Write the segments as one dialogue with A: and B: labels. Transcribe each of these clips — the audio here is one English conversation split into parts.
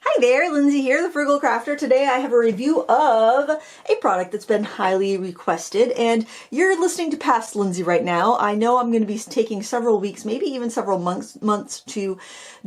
A: Hi there, Lindsay here, the Frugal Crafter. Today I have a review of a product that's been highly requested, and you're listening to past Lindsay right now. I know I'm going to be taking several weeks, maybe even several months to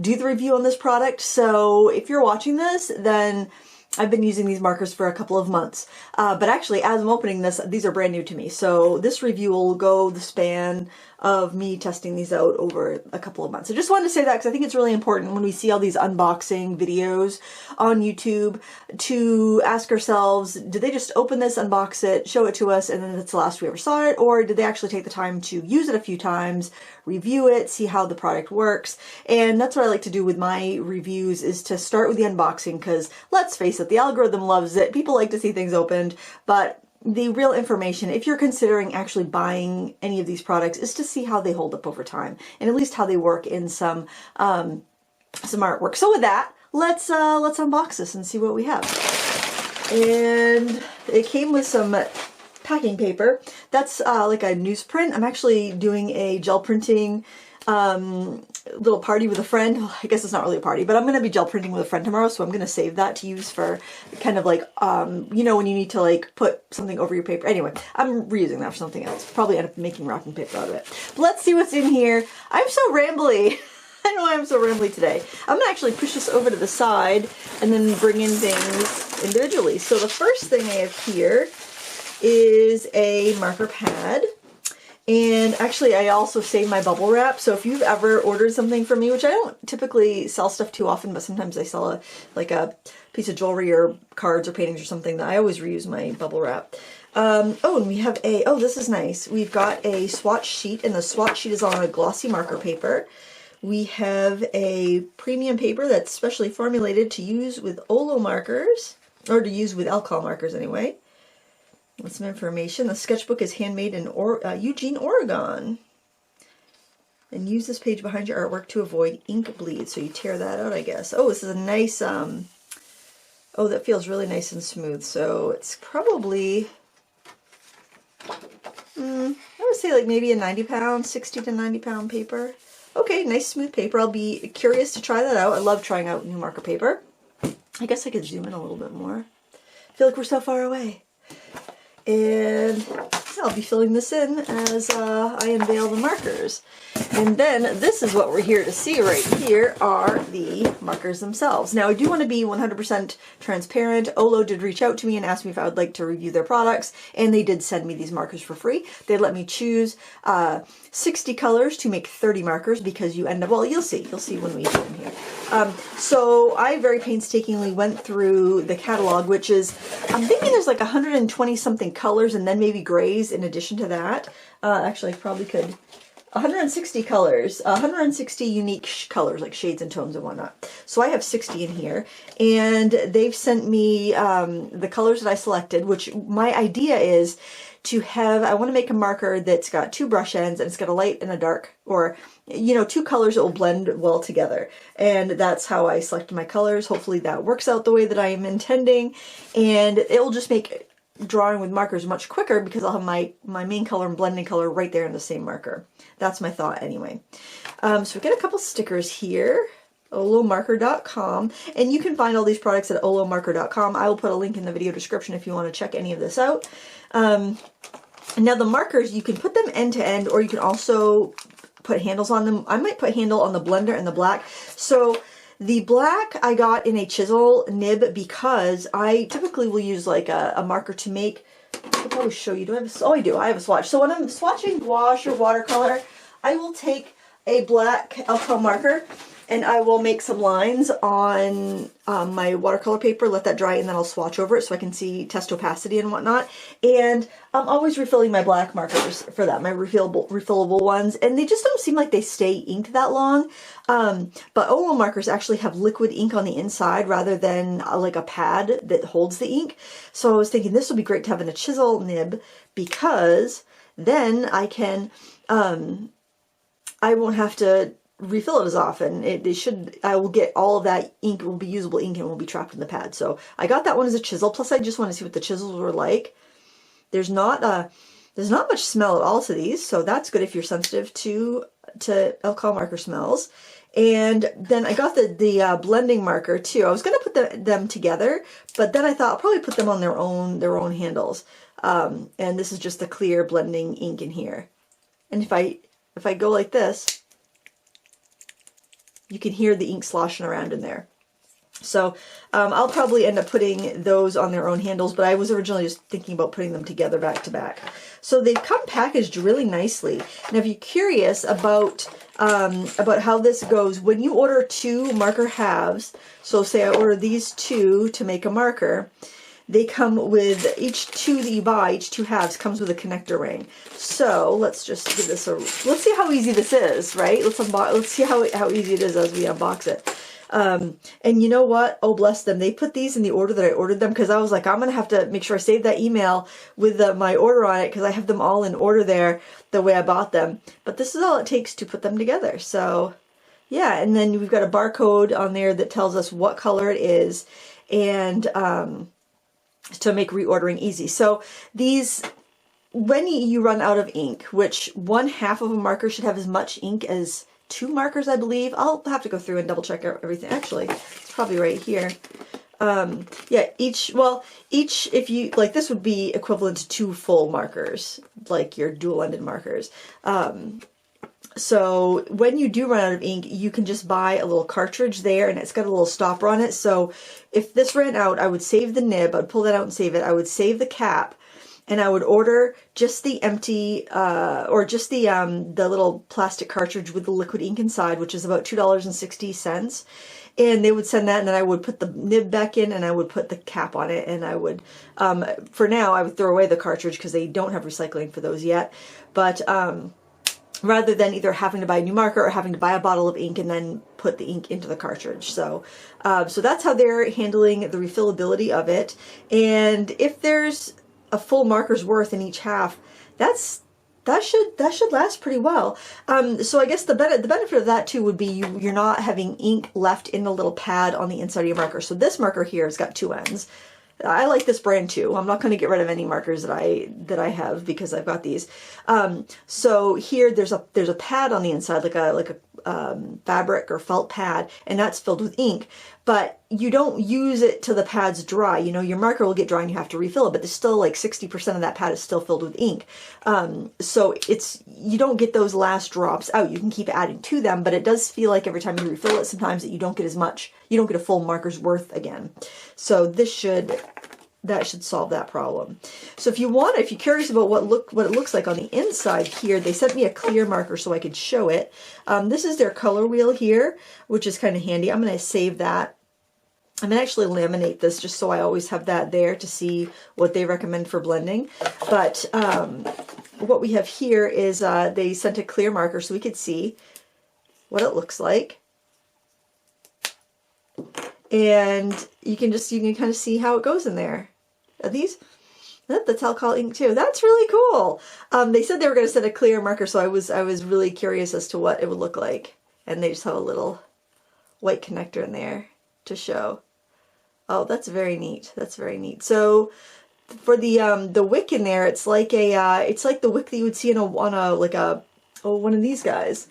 A: do the review on this product, so if you're watching this, then I've been using these markers for a couple of months, but actually as I'm opening this, these are brand new to me, so this review will go the span of me testing these out over a couple of months. I just wanted to say that because I think it's really important when we see all these unboxing videos on YouTube to ask ourselves, did they just open this, unbox it, show it to us, and then that's the last we ever saw it, or did they actually take the time to use it a few times, review it, see how the product works? And that's what I like to do with my reviews, is to start with the unboxing, because let's face it, the algorithm loves it. People like to see things opened, but the real information, if you're considering actually buying any of these products, is to see how they hold up over time, and at least how they work in some artwork. So with that, let's unbox this and see what we have. And it came with some packing paper. That's like a newsprint. I'm actually doing a gel printing little party with a friend. Well, I guess it's not really a party, but I'm going to be gel printing with a friend tomorrow, so I'm going to save that to use for kind of like, you know, when you need to like put something over your paper. Anyway, I'm reusing that for something else. Probably end up making wrapping paper out of it. But let's see what's in here. I'm so rambly. I know I'm so rambly today. I'm going to actually push this over to the side and then bring in things individually. So the first thing I have here is a marker pad. And actually, I also saved my bubble wrap. So if you've ever ordered something from me, which I don't typically sell stuff too often, but sometimes I sell a piece of jewelry or cards or paintings or something, that I always reuse my bubble wrap. Oh, and we have oh, this is nice. We've got a swatch sheet, and the swatch sheet is on a glossy marker paper. We have a premium paper that's specially formulated to use with OLO markers, or to use with alcohol markers anyway. With some information. The sketchbook is handmade in Eugene, Oregon. And use this page behind your artwork to avoid ink bleed. So you tear that out, I guess. Oh, this is a nice, oh, that feels really nice and smooth. So it's probably, I would say like maybe a 90-pound, 60 to 90-pound paper. Okay, nice smooth paper. I'll be curious to try that out. I love trying out new marker paper. I guess I could zoom in a little bit more. I feel like we're so far away. And I'll be filling this in as I unveil the markers. And then this is what we're here to see right here, are the markers themselves. Now I do want to be 100% transparent. OLO did reach out to me and ask me if I would like to review their products, and they did send me these markers for free. They let me choose 60 colors to make 30 markers, because you end up, well, you'll see when we do them here. So I very painstakingly went through the catalog, which is, I'm thinking there's like 120 something colors, and then maybe grays in addition to that. Actually, I probably could. 160 colors, 160 unique colors, like shades and tones and whatnot. So I have 60 in here, and they've sent me the colors that I selected, which my idea is to have, I want to make a marker that's got two brush ends, and it's got a light and a dark, or, you know, two colors that will blend well together. And that's how I selected my colors. Hopefully that works out the way that I am intending, and it will just make drawing with markers much quicker, because I'll have my main color and blending color right there in the same marker. That's my thought anyway. So we get a couple stickers here, olomarker.com, and you can find all these products at olomarker.com. I will put a link in the video description if you want to check any of this out. Now the markers, you can put them end to end, or you can also put handles on them. I might put handle on the blender and the black. So the black I got in a chisel nib, because I typically will use like a marker to make, I'll probably show you, do I have a, oh I do, I have a swatch. So when I'm swatching gouache or watercolor, I will take a black alcohol marker and I will make some lines on my watercolor paper, let that dry, and then I'll swatch over it so I can see, test opacity and whatnot. And I'm always refilling my black markers for that, my refillable ones, and they just don't seem like they stay inked that long. But OLO markers actually have liquid ink on the inside rather than like a pad that holds the ink. So I was thinking this would be great to have in a chisel nib, because then I can, I won't have to refill it as often. I will get all of that ink, will be usable ink, and will be trapped in the pad. So I got that one as a chisel. Plus I just want to see what the chisels were like. There's not much smell at all to these, so that's good if you're sensitive to alcohol marker smells. And then I got the blending marker too. I was going to put them together, but then I thought I'll probably put them on their own handles. And this is just the clear blending ink in here. And if I go like this, you can hear the ink sloshing around in there. So I'll probably end up putting those on their own handles, but I was originally just thinking about putting them together back to back. So they've come packaged really nicely. And if you're curious about how this goes, when you order 2 marker halves, so say I order these 2 to make a marker, they come with each 2 that you buy, each 2 halves comes with a connector ring. So let's just give this let's see how easy this is, right? Let's see how easy it is as we unbox it. And you know what? Oh, bless them. They put these in the order that I ordered them, because I was like, I'm going to have to make sure I save that email with my order on it, because I have them all in order there the way I bought them. But this is all it takes to put them together. So yeah, and then we've got a barcode on there that tells us what color it is, and to make reordering easy. So these, when you run out of ink, which 1/2 of a marker should have as much ink as 2 markers, I believe. I'll have to go through and double check everything. Actually, it's probably right here. Yeah, each, if you, like, this would be equivalent to 2 full markers, like your dual-ended markers. So when you do run out of ink, you can just buy a little cartridge there, and it's got a little stopper on it. So if this ran out, I would save the nib, I'd pull that out and save it. I would save the cap, and I would order just the empty, or just the little plastic cartridge with the liquid ink inside, which is about $2.60. And they would send that, and then I would put the nib back in, and I would put the cap on it, and I would, for now, I would throw away the cartridge because they don't have recycling for those yet. But rather than either having to buy a new marker or having to buy a bottle of ink and then put the ink into the cartridge. So, so that's how they're handling the refillability of it. And if there's a full marker's worth in each half, that should last pretty well. So I guess the benefit of that too would be you're not having ink left in the little pad on the inside of your marker. So this marker here has got 2 ends. I like this brand too. I'm not going to get rid of any markers that I have because I've got these. So here there's a pad on the inside, like a fabric or felt pad, and that's filled with ink. But you don't use it till the pad's dry. You know, your marker will get dry and you have to refill it, but there's still like 60% of that pad is still filled with ink. So you don't get those last drops out. You can keep adding to them, but it does feel like every time you refill it, sometimes that you don't get as much. You don't get a full marker's worth again. So that should solve that problem. So if you're curious about what it looks like on the inside here, they sent me a clear marker so I could show it. This is their color wheel here, which is kind of handy. I'm going to save that. I'm going to actually laminate this just so I always have that there to see what they recommend for blending. But what we have here is they sent a clear marker so we could see what it looks like. And you can kind of see how it goes in there. Are these? That's alcohol ink too. That's really cool. They said they were going to set a clear marker, so I was really curious as to what it would look like. And they just have a little white connector in there to show. Oh, that's very neat. That's very neat. So for the wick in there, it's like the wick that you would see on one of these guys.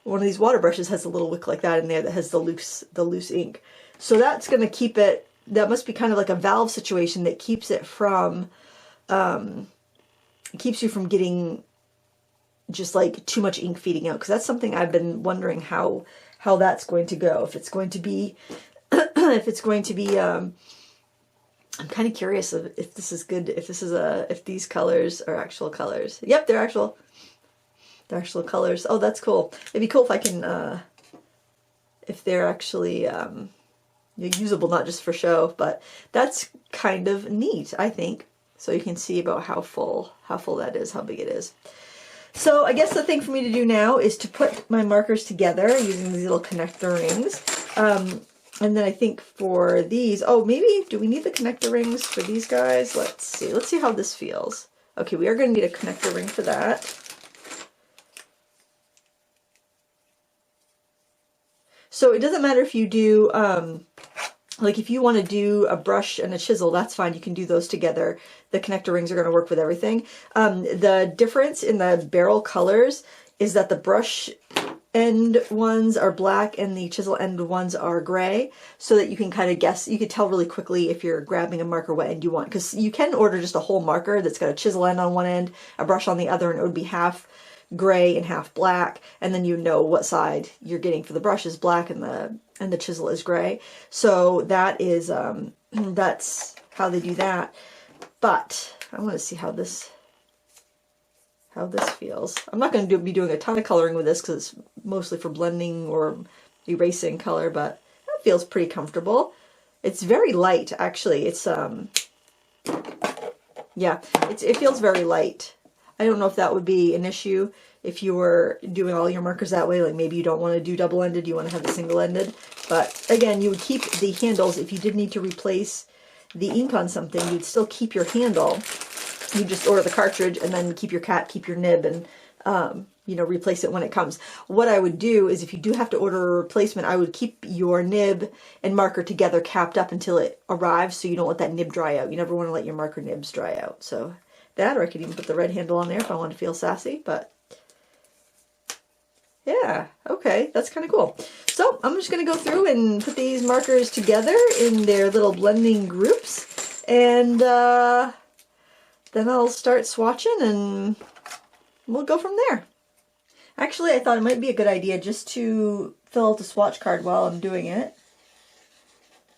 A: One of these water brushes has a little wick like that in there that has the loose ink. So that's going to keep it. That must be kind of like a valve situation that keeps it from, keeps you from getting just like too much ink feeding out. Because that's something I've been wondering how that's going to go. If it's going to be, I'm kind of curious if this is good. If these colors are actual colors. Yep, they're actual colors. Oh, that's cool. It'd be cool if I can, if they're actually usable, not just for show. But that's kind of neat, I think. So you can see about how full that is, how big it is. So I guess the thing for me to do now is to put my markers together using these little connector rings. And then I think for these, oh, maybe, do we need the connector rings for these guys? Let's see how this feels. Okay, we are going to need a connector ring for that. So it doesn't matter if you do, like if you want to do a brush and a chisel, that's fine. You can do those together. The connector rings are going to work with everything. The difference in the barrel colors is that the brush end ones are black and the chisel end ones are gray, so that you can kind of guess, you could tell really quickly if you're grabbing a marker what end you want, because you can order just a whole marker that's got a chisel end on one end, a brush on the other, and it would be half gray and half black, and then you know what side you're getting for the brush is black and the chisel is gray. So that is that's how they do that. But I want to see how this feels. I'm not going to be doing a ton of coloring with this because it's mostly for blending or erasing color, but that feels pretty comfortable. It's very light, actually. It's yeah, it feels very light. I don't know if that would be an issue if you were doing all your markers that way. Like maybe you don't want to do double-ended, you want to have it single-ended. But again, you would keep the handles. If you did need to replace the ink on something, you'd still keep your handle. You just order the cartridge and then keep your keep your nib, and you know, replace it when it comes. What I would do is, if you do have to order a replacement, I would keep your nib and marker together, capped up until it arrives, so you don't let that nib dry out. You never want to let your marker nibs dry out. So that, or I could even put the red handle on there if I want to feel sassy. But yeah, okay, that's kind of cool. So I'm just going to go through and put these markers together in their little blending groups, and then I'll start swatching and we'll go from there. Actually, I thought it might be a good idea just to fill out the swatch card while I'm doing it.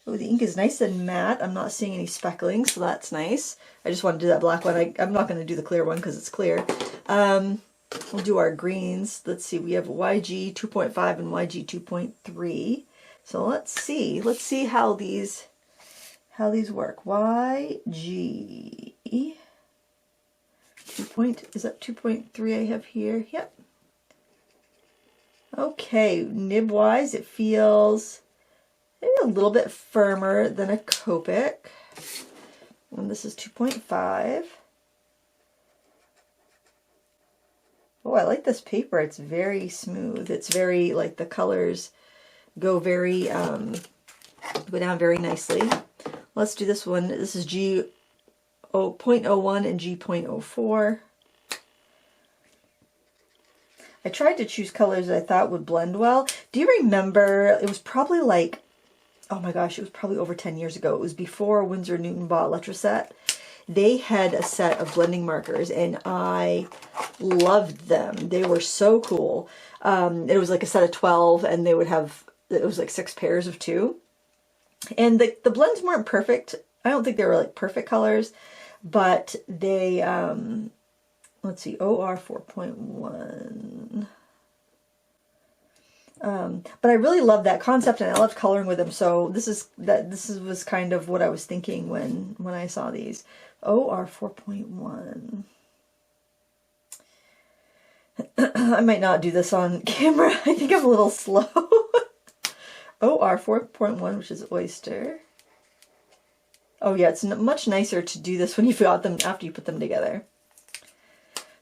A: Oh, the ink is nice and matte. I'm not seeing any speckling, so that's nice. I just want to do that black one. I'm not going to do the clear one because it's clear. We'll do our greens. Let's see, we have YG 2.5 and YG 2.3. So let's see how these work. YG 2. Is that 2.3 I have here? Yep. Okay, nib wise, it feels maybe a little bit firmer than a Copic. And this is 2.5. Oh, I like this paper. It's very smooth. It's very, like, the colors go very, go down very nicely. Let's do this one. This is G 0.01 and G.04. I tried to choose colors that I thought would blend well. Do you remember, it was probably like, oh my gosh, it was probably over 10 years ago. It was before Winsor Newton bought Letraset. They had a set of blending markers and I loved them. They were so cool. It was like a set of 12 and they would have, it was like 6 pairs of 2. And the blends weren't perfect. I don't think they were like perfect colors, but they, let's see, OR 4.1. But I really love that concept and I loved coloring with them. So this was kind of what I was thinking when I saw these. OR 4.1. I might not do this on camera. I think I'm a little slow. OR 4.1, which is oyster. Oh yeah, it's much nicer to do this when you've got them after you put them together.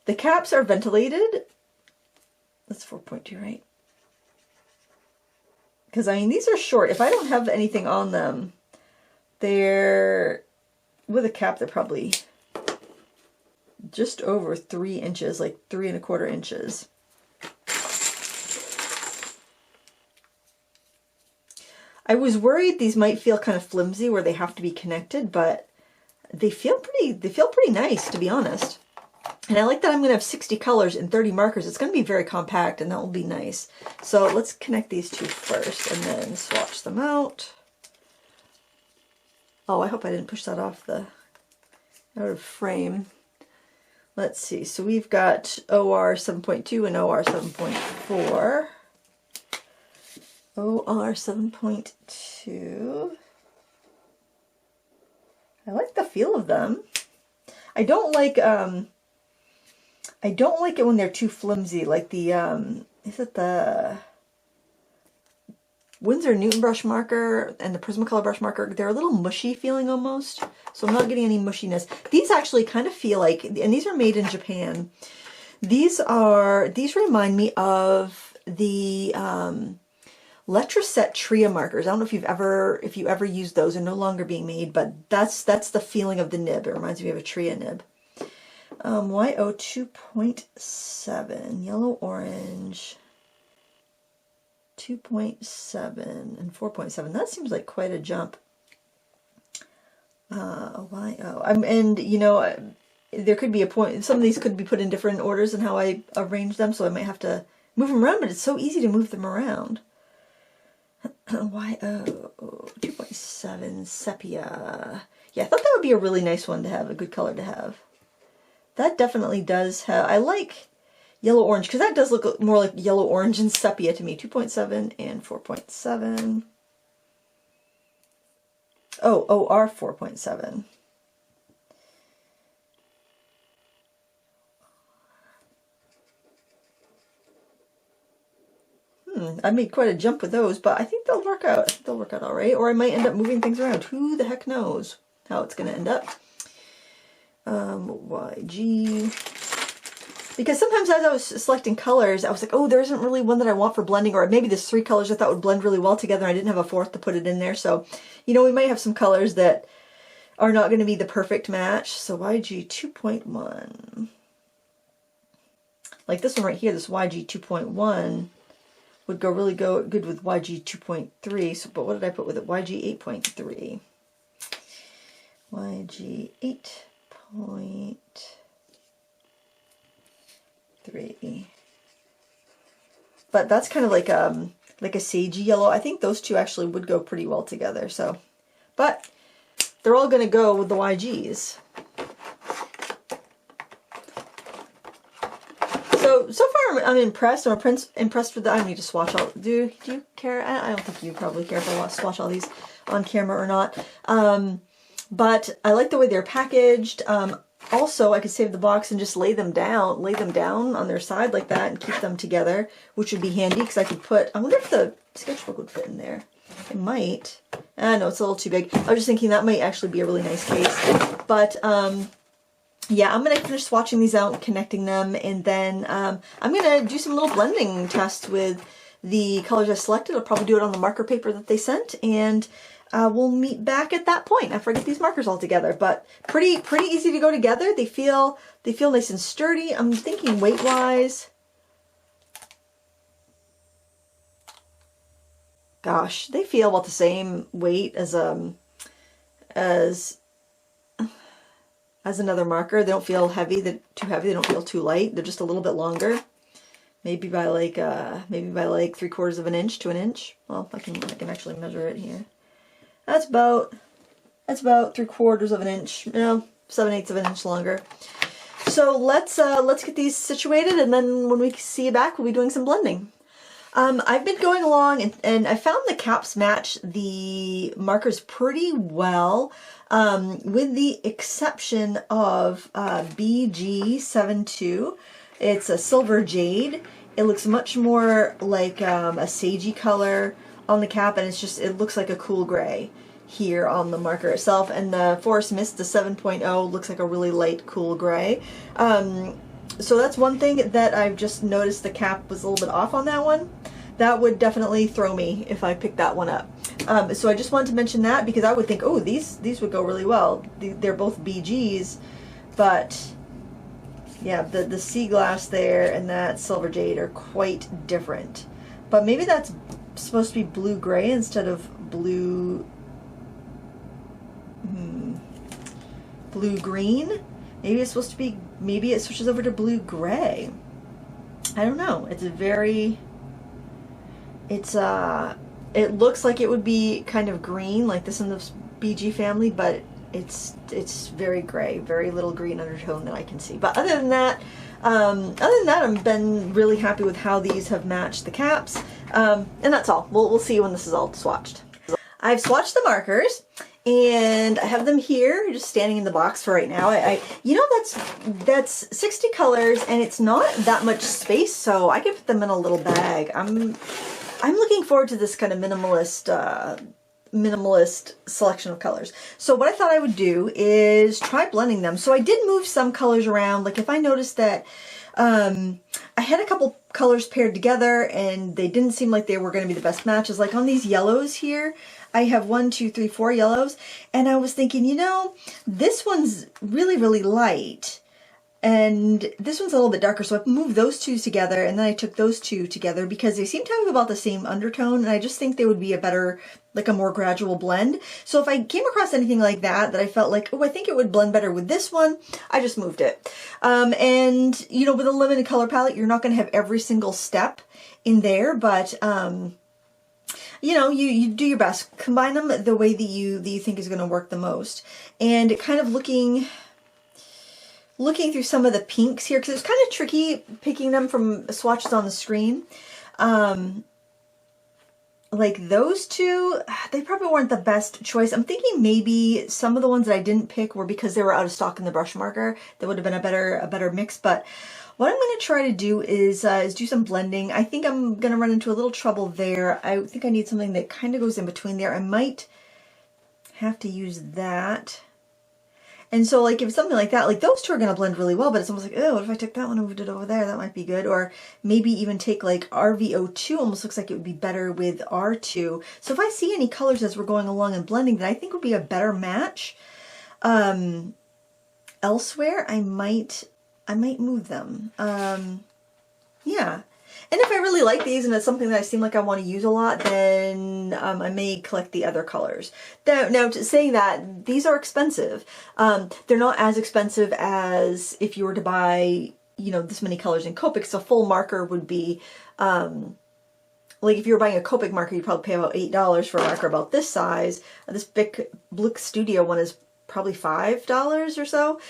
A: The caps are ventilated. That's 4.2, right? Because, I mean, these are short. If I don't have anything on them, they're, with a cap, they're probably just over 3 inches, like 3 1/4 inches. I was worried these might feel kind of flimsy where they have to be connected, but they feel pretty nice, to be honest. And I like that I'm going to have 60 colors and 30 markers. It's going to be very compact and that will be nice. So let's connect these two first and then swatch them out. Oh, I hope I didn't push that off the out of frame. Let's see. So we've got OR 7.2 and OR 7.4. OR 7.2. I like the feel of them. I don't like it when they're too flimsy, like the is it the Winsor Newton brush marker and the Prismacolor brush marker? They're a little mushy feeling almost, so I'm not getting any mushiness. These actually kind of feel like, and these are made in Japan. These remind me of the Letraset Tria markers. I don't know if you ever used those. They're no longer being made, but that's the feeling of the nib. It reminds me of a Tria nib. YO 2.7, yellow orange. 2.7 and 4.7. That seems like quite a jump. OLO. And you know, there could be a point, some of these could be put in different orders in how I arrange them, so I might have to move them around, but it's so easy to move them around. YO 2.7 sepia. Yeah, I thought that would be a really nice one to have, a good color to have. That definitely does have, I like yellow orange, because that does look more like yellow orange and sepia to me. 2.7 and 4.7. Oh, OR 4.7. I made quite a jump with those, but I think they'll work out. I think they'll work out all right. Or I might end up moving things around. Who the heck knows how it's going to end up. YG. Because sometimes as I was selecting colors, I was like, oh, there isn't really one that I want for blending. Or maybe there's 3 colors I thought would blend really well together. And I didn't have a 4th to put it in there. So, you know, we might have some colors that are not going to be the perfect match. So YG 2.1. Like this one right here, this YG 2.1. would go really good with YG 2.3. So, but what did I put with it? YG 8.3. YG 8.3. But that's kind of like a sagey yellow. I think those two actually would go pretty well together. So, but they're all going to go with the YGs. So far I'm impressed. I'm impressed with the, I don't need to swatch all, do you care? I don't think you probably care if I swatch all these on camera or not. But I like the way they're packaged. Also, I could save the box and just lay them down on their side like that and keep them together, which would be handy because I could put, I wonder if the sketchbook would fit in there. It might. No, it's a little too big. I was just thinking that might actually be a really nice case. But, yeah, I'm going to finish swatching these out and connecting them, and then I'm going to do some little blending tests with the colors I selected. I'll probably do it on the marker paper that they sent, and we'll meet back at that point after I get these markers all together. But pretty easy to go together. They feel nice and sturdy. I'm thinking weight-wise. Gosh, they feel about the same weight as another marker. They don't feel heavy, too heavy. They don't feel too light. They're just a little bit longer. Maybe by like 3/4 of an inch to an inch. Well, I can actually measure it here. That's about 3/4 of an inch. No, 7/8 of an inch longer. So let's get these situated, and then when we see you back, we'll be doing some blending. I've been going along and I found the caps match the markers pretty well, with the exception of BG72. It's a silver jade. It looks much more like a sagey color on the cap, and it looks like a cool gray here on the marker itself. And the Forest Mist, the 7.0, looks like a really light cool gray. So that's one thing that I've just noticed, the cap was a little bit off on that one. That would definitely throw me if I picked that one up. So I just wanted to mention that because I would think, oh, these would go really well. They're both BGs, but yeah, the sea glass there and that silver jade are quite different. But maybe that's supposed to be blue-gray instead of blue-green. Maybe it's supposed to be, maybe it switches over to blue-gray. I don't know. It looks like it would be kind of green, like this in the BG family, but it's very gray, very little green undertone that I can see. But other than that, I've been really happy with how these have matched the caps, and that's all. We'll see when this is all swatched. I've swatched the markers, and I have them here, just standing in the box for right now. You know, that's 60 colors, and it's not that much space, so I can put them in a little bag. I'm looking forward to this kind of minimalist selection of colors. So what I thought I would do is try blending them. So I did move some colors around. Like if I noticed that I had a couple colors paired together and they didn't seem like they were going to be the best matches. Like on these yellows here, I have 1, 2, 3, 4 yellows, and I was thinking, you know, this one's really, really light. And this one's a little bit darker, so I moved those two together, and then I took those two together because they seem to have about the same undertone, and I just think they would be a better, like a more gradual blend. So if I came across anything like that I felt like, oh, I think it would blend better with this one, I just moved it. And, you know, with a limited color palette, you're not going to have every single step in there, but you know, you do your best. Combine them the way that you think is going to work the most. And kind of looking through some of the pinks here, because it's kind of tricky picking them from swatches on the screen. Like those two, they probably weren't the best choice. I'm thinking maybe some of the ones that I didn't pick were because they were out of stock in the brush marker. That would have been a better mix. But what I'm going to try to do is do some blending. I think I'm going to run into a little trouble there. I think I need something that kind of goes in between there. I might have to use that. And so like if it's something like that, like those two are going to blend really well, but it's almost like, oh, what if I took that one and moved it over there? That might be good. Or maybe even take like RVO2, almost looks like it would be better with R2. So if I see any colors as we're going along and blending that I think would be a better match elsewhere, I might move them. Yeah. And if I really like these and it's something that I seem like I want to use a lot, then I may collect the other colors. Now, saying that, these are expensive. They're not as expensive as if you were to buy, you know, this many colors in Copic. So a full marker would be, like if you were buying a Copic marker, you'd probably pay about $8 for a marker about this size. This big Blick Studio one is probably $5 or so,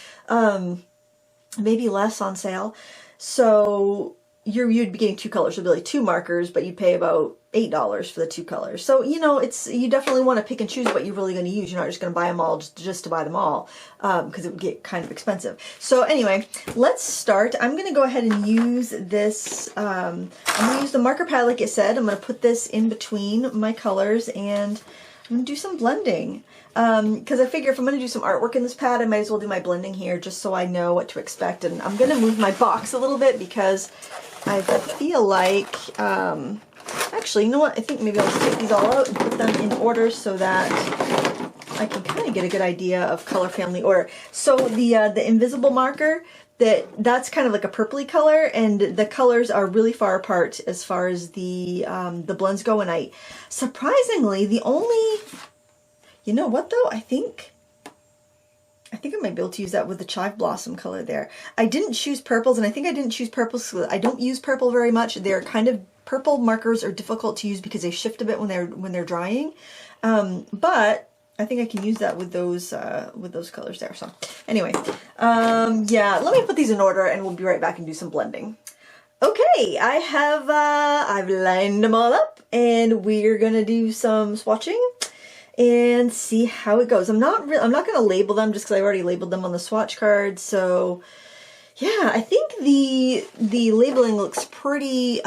A: maybe less on sale. So you'd be getting two colors, so it'd be like two markers, but you pay about $8 for the two colors. So, you know, you definitely want to pick and choose what you're really going to use. You're not just going to buy them all just to buy them all, because it would get kind of expensive. So anyway, let's start. I'm going to go ahead and use this. I'm going to use the marker pad like it said. I'm going to put this in between my colors and I'm going to do some blending. Because I figure if I'm going to do some artwork in this pad, I might as well do my blending here just so I know what to expect. And I'm going to move my box a little bit because I feel like, actually, you know what? I think maybe I'll just take these all out and put them in order so that I can kind of get a good idea of color family order. So the invisible marker, that's kind of like a purpley color, and the colors are really far apart as far as the blends go. And surprisingly, the only, you know what though? I think I might be able to use that with the Chive Blossom color there. I didn't choose purples, and I think I didn't choose purples because I don't use purple very much. They're kind of, purple markers are difficult to use because they shift a bit when they're drying. But I think I can use that with those colors there. So anyway, yeah, let me put these in order and we'll be right back and do some blending. Okay, I've lined them all up and we're gonna do some swatching and see how it goes. I'm not going to label them just because I already labeled them on the swatch card. So yeah, I think the labeling looks pretty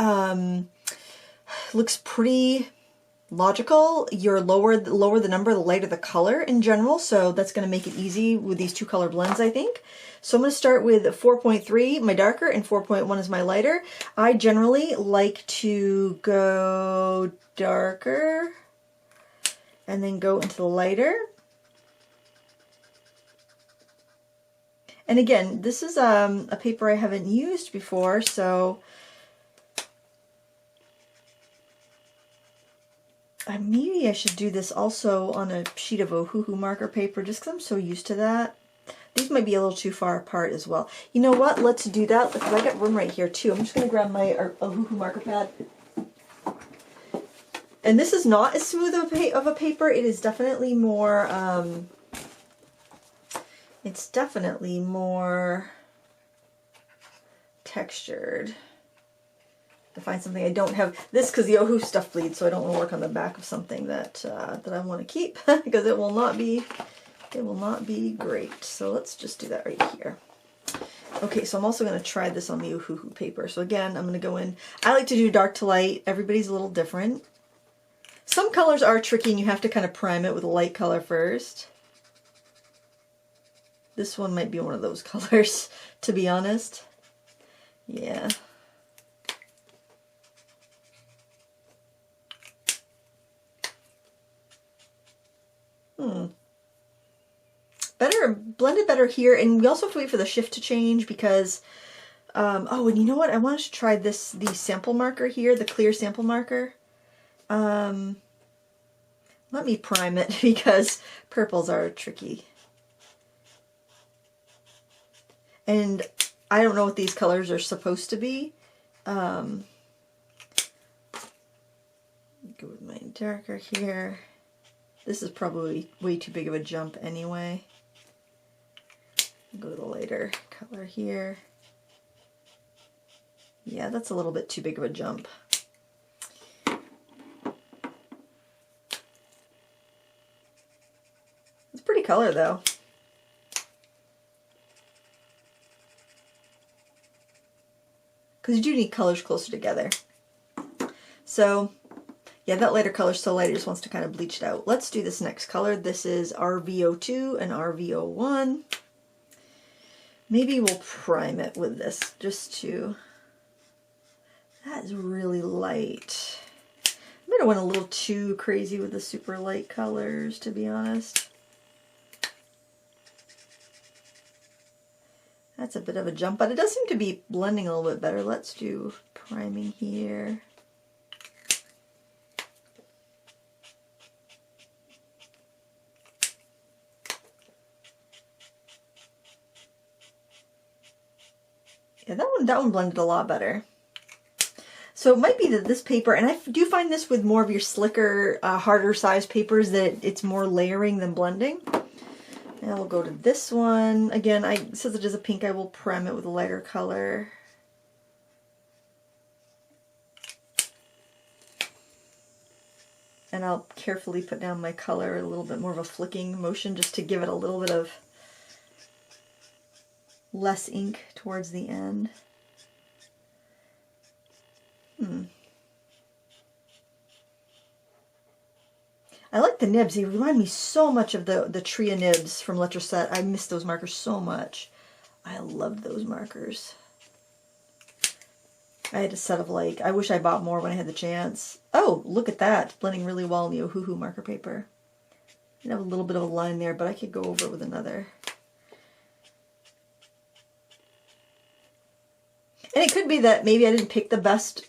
A: logical. You're lower the number, the lighter the color in general. So that's going to make it easy with these two color blends, I think. So I'm going to start with 4.3, my darker, and 4.1 is my lighter. I generally like to go darker and then go into the lighter. And again, this is a paper I haven't used before, so maybe I should do this also on a sheet of Ohuhu marker paper just because I'm so used to that. These might be a little too far apart as well. You know what? Let's do that because I got room right here too. I'm just going to grab my Ohuhu marker pad. And this is not as smooth of a paper. It is definitely more, it's definitely more textured. To find something I don't have this because the Ohuhu stuff bleeds, so I don't want to work on the back of something that I want to keep because it will not be great. So let's just do that right here. Okay, so I'm also going to try this on the Ohuhu paper. So again, I'm going to go in. I like to do dark to light. Everybody's a little different. Some colors are tricky and you have to kind of prime it with a light color first. This one might be one of those colors, to be honest. Yeah. are blended better here, and we also have to wait for the shift to change because, oh, and you know what? I wanted to try the sample marker here, the clear sample marker. Let me prime it because purples are tricky. And I don't know what these colors are supposed to be. Go with my darker here. This is probably way too big of a jump anyway. Go with a lighter color here. Yeah, that's a little bit too big of a jump. It's a pretty color though. Because you do need colors closer together. So, yeah, that lighter color is so light it just wants to kind of bleach it out. Let's do this next color. This is RV02 and RV01. Maybe we'll prime it with this just to... That is really light. I might have went a little too crazy with the super light colors, to be honest. That's a bit of a jump, but it does seem to be blending a little bit better. Let's do priming here. Yeah, that one blended a lot better. So it might be that this paper, and I do find this with more of your slicker, harder size papers, that it's more layering than blending. And we'll go to this one. Again, since it is a pink, I will prime it with a lighter color. And I'll carefully put down my color, a little bit more of a flicking motion, just to give it a little bit of less ink towards the end. I like the nibs. They remind me so much of the Tria nibs from Letraset. I miss those markers so much. I loved those markers. I had a set of like, I wish I bought more when I had the chance. Oh, look at that. Blending really well in the Ohuhu marker paper. I have a little bit of a line there, but I could go over it with another. And it could be that maybe I didn't pick the best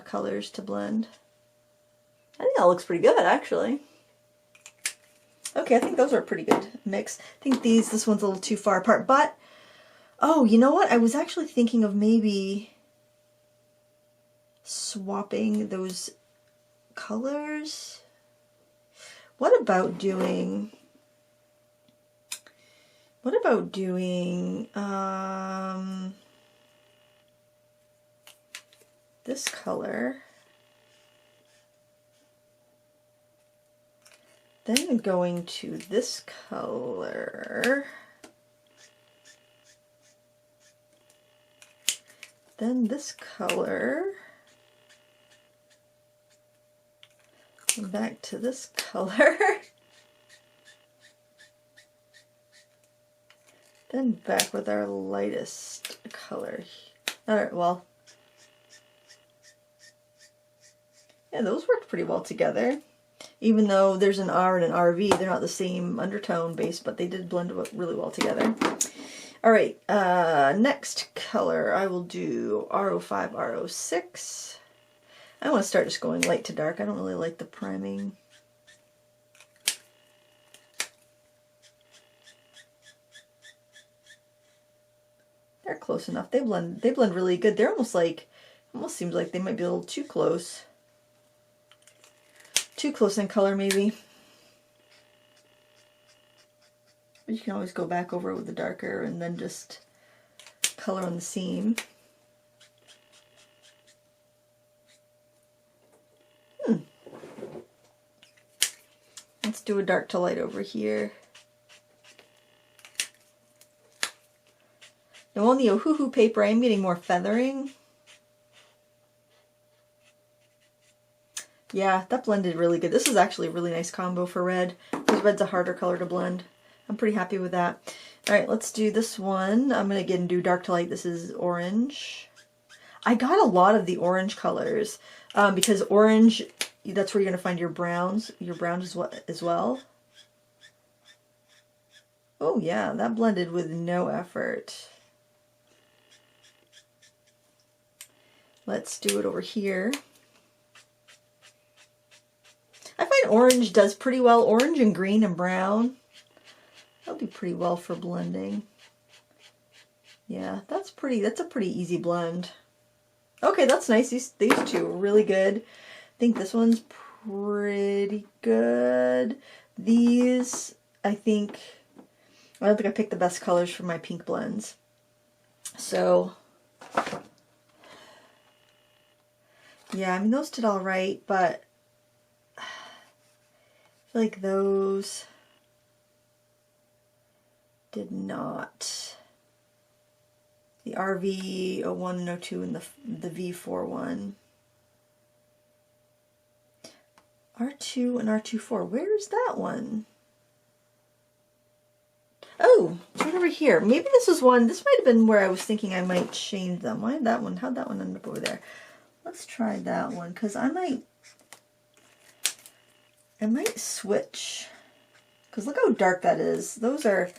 A: colors to blend. I think that looks pretty good, actually. Okay, I think those are a pretty good mix. I think this one's a little too far apart, but, oh, you know what? I was actually thinking of maybe swapping those colors. What about doing this color, then going to this color, then this color, and back to this color, then back with our lightest color. Alright, well, yeah, those worked pretty well together. Even though there's an R and an RV, they're not the same undertone base, but they did blend really well together. Alright, next color, I will do R05, R06. I want to start just going light to dark. I don't really like the priming. They're close enough. They blend really good. They're almost seems like they might be a little too close. Too close in color, maybe. But you can always go back over it with the darker and then just color on the seam. Let's do a dark to light over here. Now on the Ohuhu paper, I'm getting more feathering. Yeah, that blended really good. This is actually a really nice combo for red, because red's a harder color to blend. I'm pretty happy with that. Alright, let's do this one. I'm going to again do dark to light. This is orange. I got a lot of the orange colors, because orange, that's where you're going to find your browns as well. Oh yeah, that blended with no effort. Let's do it over here. I find orange does pretty well. Orange and green and brown. That'll do pretty well for blending. Yeah, that's a pretty easy blend. Okay, that's nice. These two are really good. I think this one's pretty good. These, I don't think I picked the best colors for my pink blends. So, yeah, I mean, those did all right, but I feel like those did not. The RV01 and 02 and the V4 one. R2 and R24. Where's that one? Oh, it's right over here. Maybe this was one. This might have been where I was thinking I might change them. Why did that one? How'd that one end up over there? Let's try that one, because I might switch. Because look how dark that is. Those are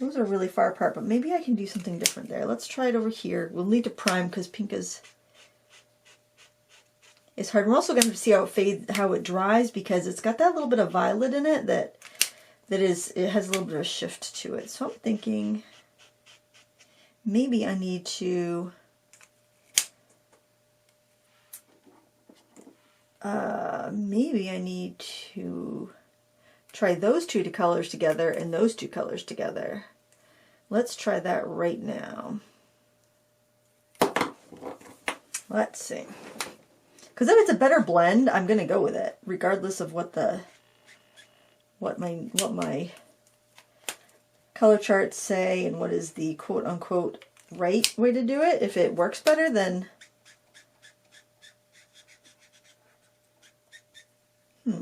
A: really far apart, but maybe I can do something different there. Let's try it over here. We'll need to prime because pink is hard. We're also going to see how it dries, because it's got that little bit of violet in it it has a little bit of a shift to it. So I'm thinking maybe I need to try those two colors together and those two colors together. Let's try that right now. Let's see. Because if it's a better blend, I'm going to go with it, regardless of what my color charts say and what is the quote-unquote right way to do it. If it works better, then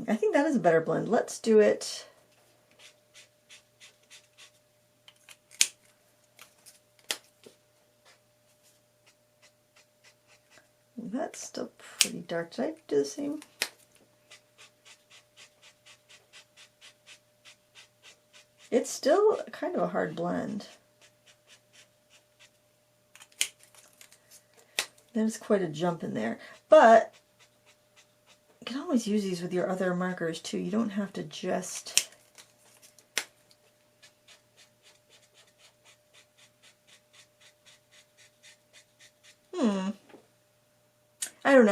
A: I think that is a better blend. Let's do it. That's still pretty dark. Did I do the same? It's still kind of a hard blend. There's quite a jump in there. But you can always use these with your other markers too. You don't have to just... I don't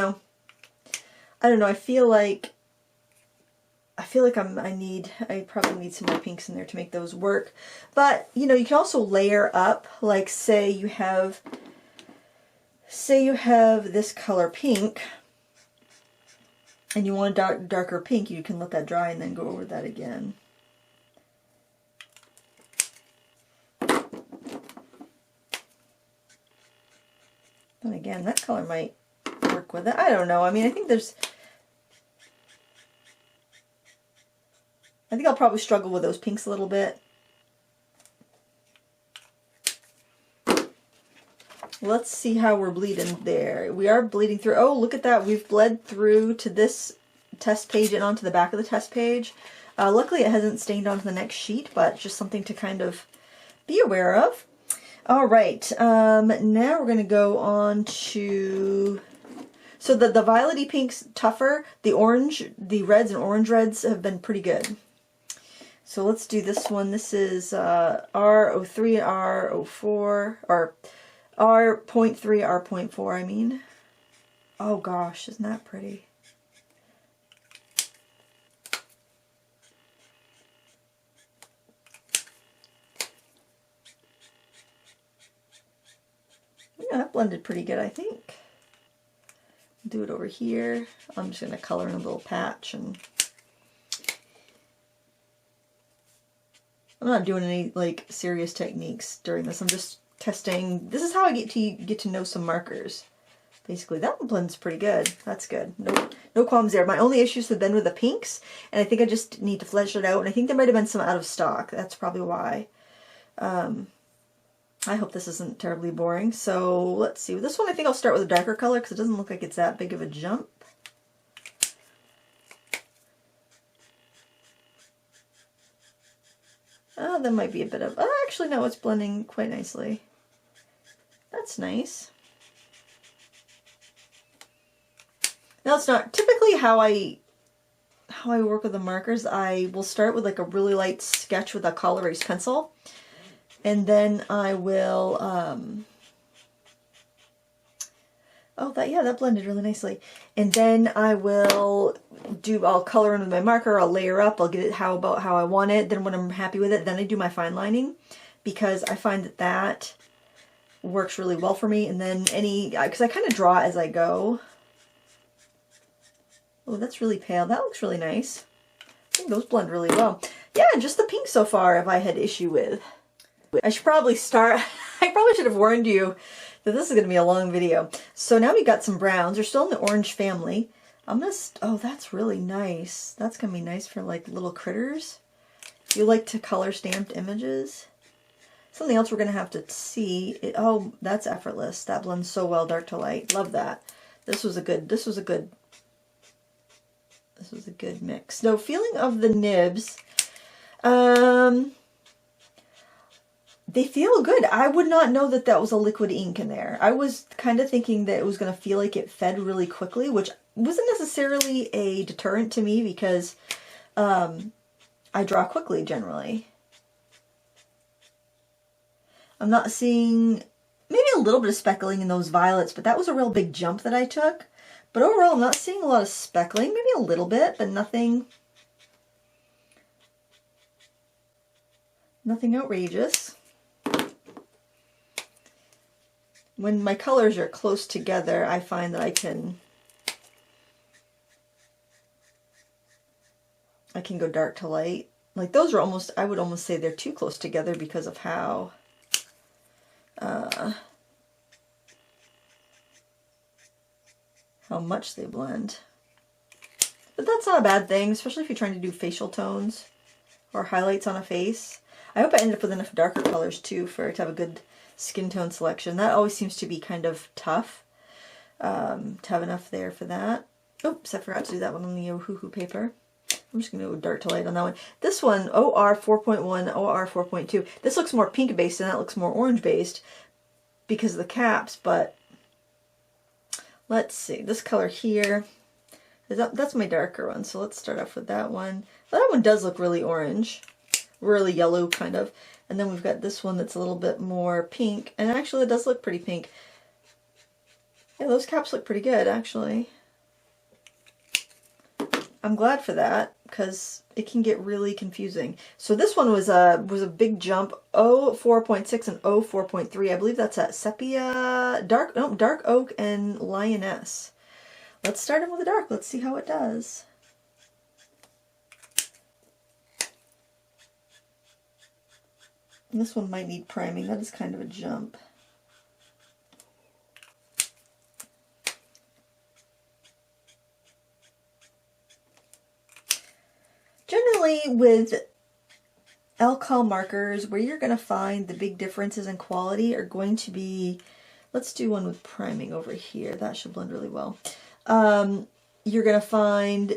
A: know. I feel like I probably need some more pinks in there to make those work. But, you know, you can also layer up, like say you have this color pink and you want a darker pink, you can let that dry and then go over that again. And again, that color might work with it. I don't know. I mean, I think I'll probably struggle with those pinks a little bit. Let's see how we're bleeding there. We are bleeding through. Oh, look at that. We've bled through to this test page and onto the back of the test page. Luckily, it hasn't stained onto the next sheet, but just something to kind of be aware of. All right. Now we're going to go on to... So the violety pink's tougher. The reds and orange reds have been pretty good. So let's do this one. This is R03, R04, or R.3, R.4, I mean. Oh gosh, isn't that pretty? Yeah, that blended pretty good, I think. Do it over here. I'm just going to color in a little patch, and I'm not doing any like serious techniques during this. I'm just testing. This is how I get to know some markers. Basically, that one blends pretty good. That's good. No qualms there. My only issues have been with the pinks, and I think I just need to flesh it out. And I think there might have been some out of stock. That's probably why. I hope this isn't terribly boring. So let's see. With this one, I think I'll start with a darker color because it doesn't look like it's that big of a jump. Oh, there might be a bit of, oh, actually no, it's blending quite nicely. That's nice. Now it's not typically how I work with the markers. I will start with like a really light sketch with a color erase pencil, and then I will oh, that blended really nicely. And then I'll color in with my marker, I'll layer up, I'll get it how I want it. Then when I'm happy with it, then I do my fine lining, because I find that works really well for me. And then because I kind of draw as I go. Oh, that's really pale. That looks really nice. I think those blend really well. Yeah, just the pink so far I've had issue with. I should probably start, I probably should have warned you that this is going to be a long video. So now we got some browns. They're still in the orange family. Oh, that's really nice. That's going to be nice for like little critters. If you like to color stamped images. Something else we're going to have to see. Oh, that's effortless. That blends so well, dark to light. Love that. This was a good mix. No, feeling of the nibs. They feel good. I would not know that was a liquid ink in there. I was kind of thinking that it was going to feel like it fed really quickly, which wasn't necessarily a deterrent to me, because I draw quickly generally. I'm not seeing, maybe a little bit of speckling in those violets, but that was a real big jump that I took. But overall, I'm not seeing a lot of speckling, maybe a little bit, but nothing outrageous. When my colors are close together, I find that I can go dark to light. Like those are almost, I would almost say they're too close together because of how much they blend. But that's not a bad thing, especially if you're trying to do facial tones or highlights on a face. I hope I ended up with enough darker colors too to have a good skin tone selection. That always seems to be kind of tough to have enough there for that. Oops, I forgot to do that one on the Ohuhu paper. I'm just going to go dark to light on that one. This one, OR 4.1, OR 4.2. This looks more pink based and that looks more orange based because of the caps, but let's see. This color here, that's my darker one, so let's start off with that one. That one does look really orange, really yellow kind of. And then we've got this one that's a little bit more pink, and actually it does look pretty pink. Yeah, those caps look pretty good actually. I'm glad for that, because it can get really confusing. So this one was a big jump, O4.6 and O4.3. I believe that's at Sepia, Dark Oak and Lioness. Let's start in with the dark. Let's see how it does. And this one might need priming. That is kind of a jump. Generally with alcohol markers, where you're going to find the big differences in quality are going to be, let's do one with priming over here. That should blend really well. You're going to find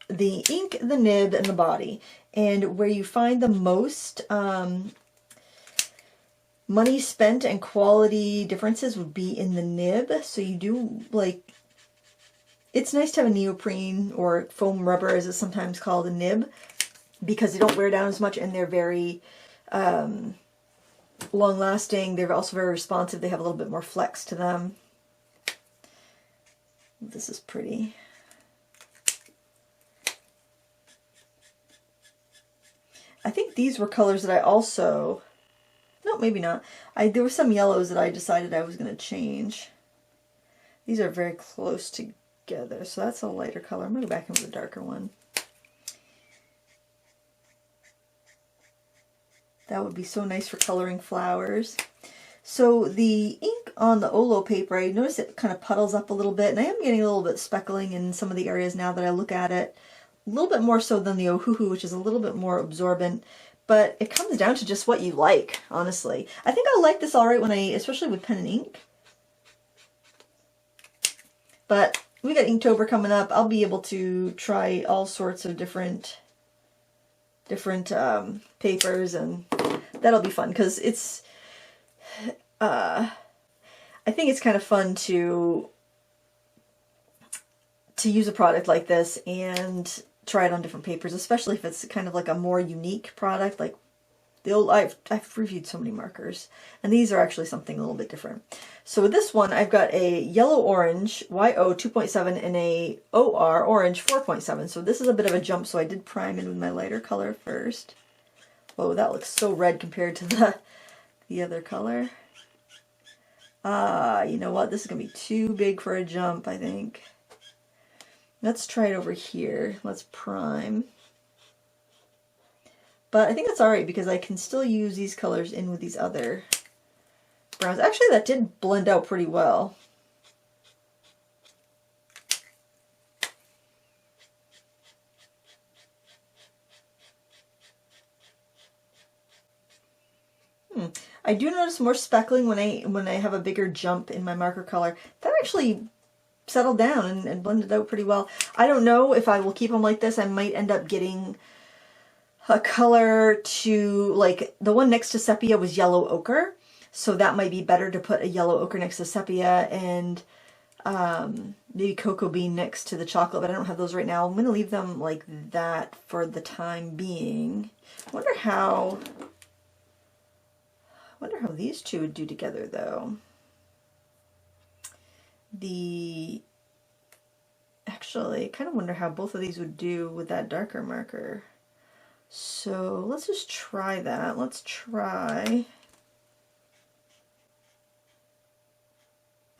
A: the ink, the nib, and the body. And where you find the most money spent and quality differences would be in the nib. So you do, like, it's nice to have a neoprene or foam rubber, as it's sometimes called, a nib, because they don't wear down as much and they're very long-lasting. They're also very responsive. They have a little bit more flex to them. This is pretty. I think these were colors that I also, no, maybe not. There were some yellows that I decided I was going to change. These are very close together, so that's a lighter color. I'm going to go back in with a darker one. That would be so nice for coloring flowers. So the ink on the OLO paper, I notice it kind of puddles up a little bit, and I am getting a little bit speckling in some of the areas now that I look at it. A little bit more so than the Ohuhu, which is a little bit more absorbent, but it comes down to just what you like, honestly. I think I'll like this all right when especially with pen and ink. But we got Inktober coming up. I'll be able to try all sorts of different different papers, and that'll be fun because it's, I think it's kind of fun to use a product like this and try it on different papers, especially if it's kind of like a more unique product. Like I've reviewed so many markers, and these are actually something a little bit different. So with this one, I've got a yellow orange YO 2.7 and a OR orange 4.7. So this is a bit of a jump. So I did prime it with my lighter color first. Oh, that looks so red compared to the other color. You know what? This is gonna be too big for a jump, I think. Let's try it over here. Let's prime. But I think that's alright because I can still use these colors in with these other browns. Actually, that did blend out pretty well. I do notice more speckling when I have a bigger jump in my marker color. That actually settled down and blended out pretty well. I don't know if I will keep them like this. I might end up getting a color to, like, the one next to sepia was yellow ochre, so that might be better to put a yellow ochre next to sepia, and maybe cocoa bean next to the chocolate, but I don't have those right now. I'm going to leave them like that for the time being. I wonder how these two would do together, though. Actually, I kind of wonder how both of these would do with that darker marker. So let's just try that. Let's try...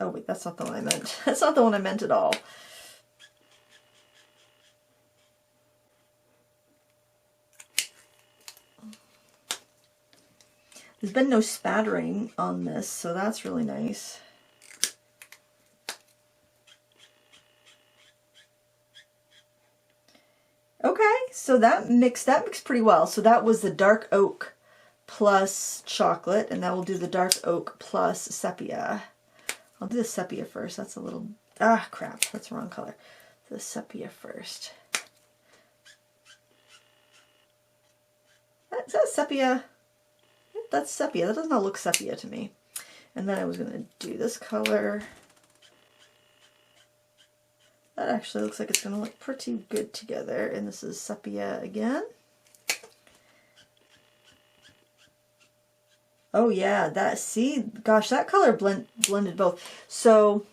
A: Oh wait, that's not the one I meant. That's not the one I meant at all. There's been no spattering on this, so that's really nice. Okay, so that mixed pretty well. So that was the dark oak plus chocolate, and that will do the dark oak plus sepia. I'll do the sepia first. That's a little, crap, that's the wrong color. The sepia first. Is that sepia? That's sepia. That does not look sepia to me. And then I was going to do this color. That actually looks like it's going to look pretty good together. And this is sepia again. Oh yeah, gosh, that color blended both. So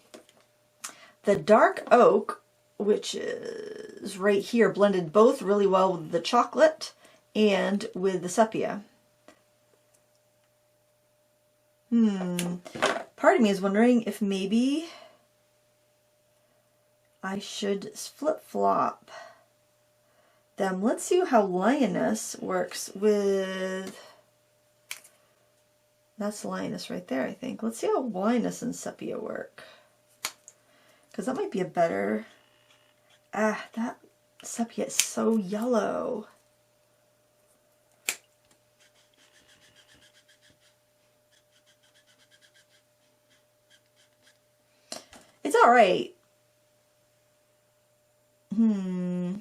A: the dark oak, which is right here, blended both really well with the chocolate and with the sepia. Part of me is wondering if maybe I should flip-flop them. Let's see how Lioness works with... That's Lioness right there, I think. Let's see how Lioness and sepia work. Because that might be a better... that sepia is so yellow. It's alright. Nah,